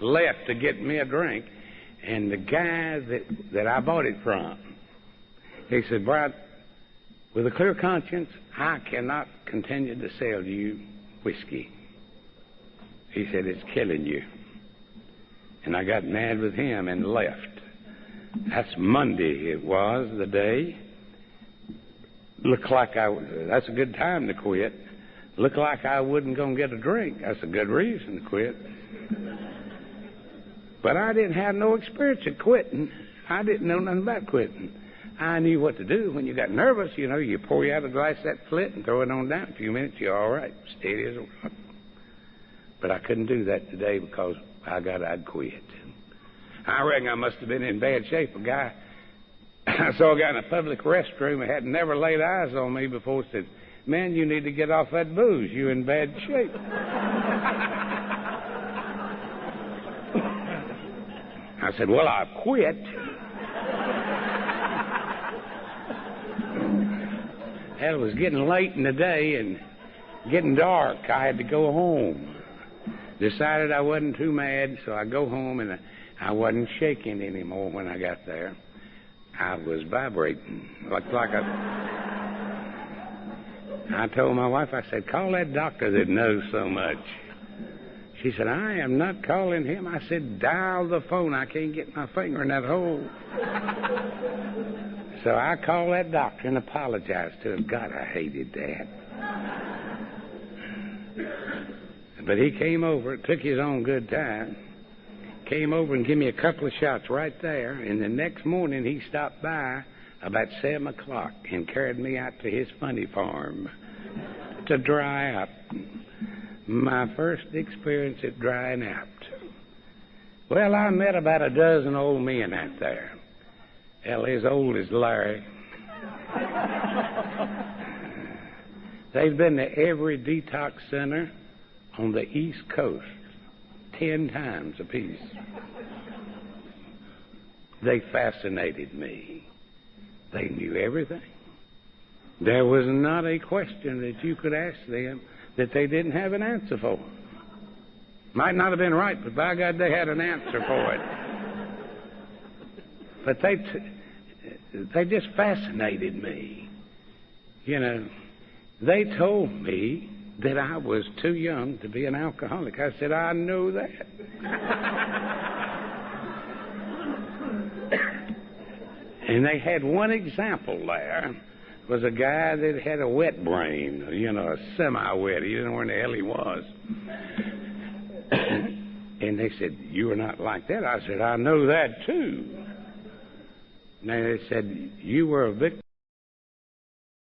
Left to get me a drink. And the guy that I bought it from, he said, Bryant, with a clear conscience, I cannot continue to sell you whiskey. He said, it's killing you. And I got mad with him and left. That's Monday it was, the day. Looked like that's a good time to quit. Looked like I wasn't going to get a drink. That's a good reason to quit. But I didn't have no experience of quitting. I didn't know nothing about quitting. I knew what to do when you got nervous. You know, you pour you out a glass of that flit and throw it on down. In a few minutes, you're all right. Steady as a rock. But I couldn't do that today because I'd quit. I reckon I must have been in bad shape. I saw a guy in a public restroom who had never laid eyes on me before, said, man, you need to get off that booze. You're in bad shape. I said, well, I've quit. It was getting late in the day and getting dark. I had to go home. Decided I wasn't too mad, so I go home, and I wasn't shaking anymore when I got there. I was vibrating. I told my wife, I said, call that doctor that knows so much. She said, I am not calling him. I said, dial the phone. I can't get my finger in that hole. So I called that doctor and apologized to him. God, I hated that. But he came over, took his own good time, came over and gave me a couple of shots right there. And the next morning he stopped by about 7 o'clock and carried me out to his funny farm to dry out. My first experience at drying out. Well, I met about a dozen old men out there. Hell, as old as Larry. They've been to every detox center on the East Coast 10 times apiece. They fascinated me. They knew everything. There was not a question that you could ask them that they didn't have an answer for. Might not have been right, but by God, they had an answer for it. But they just fascinated me. You know, they told me that I was too young to be an alcoholic. I said, I know that. And they had one example there. Was a guy that had a wet brain, you know, a semi-wet. He didn't know where in the hell he was. And they said, you are not like that. I said, I know that too. And they said, you were a victim.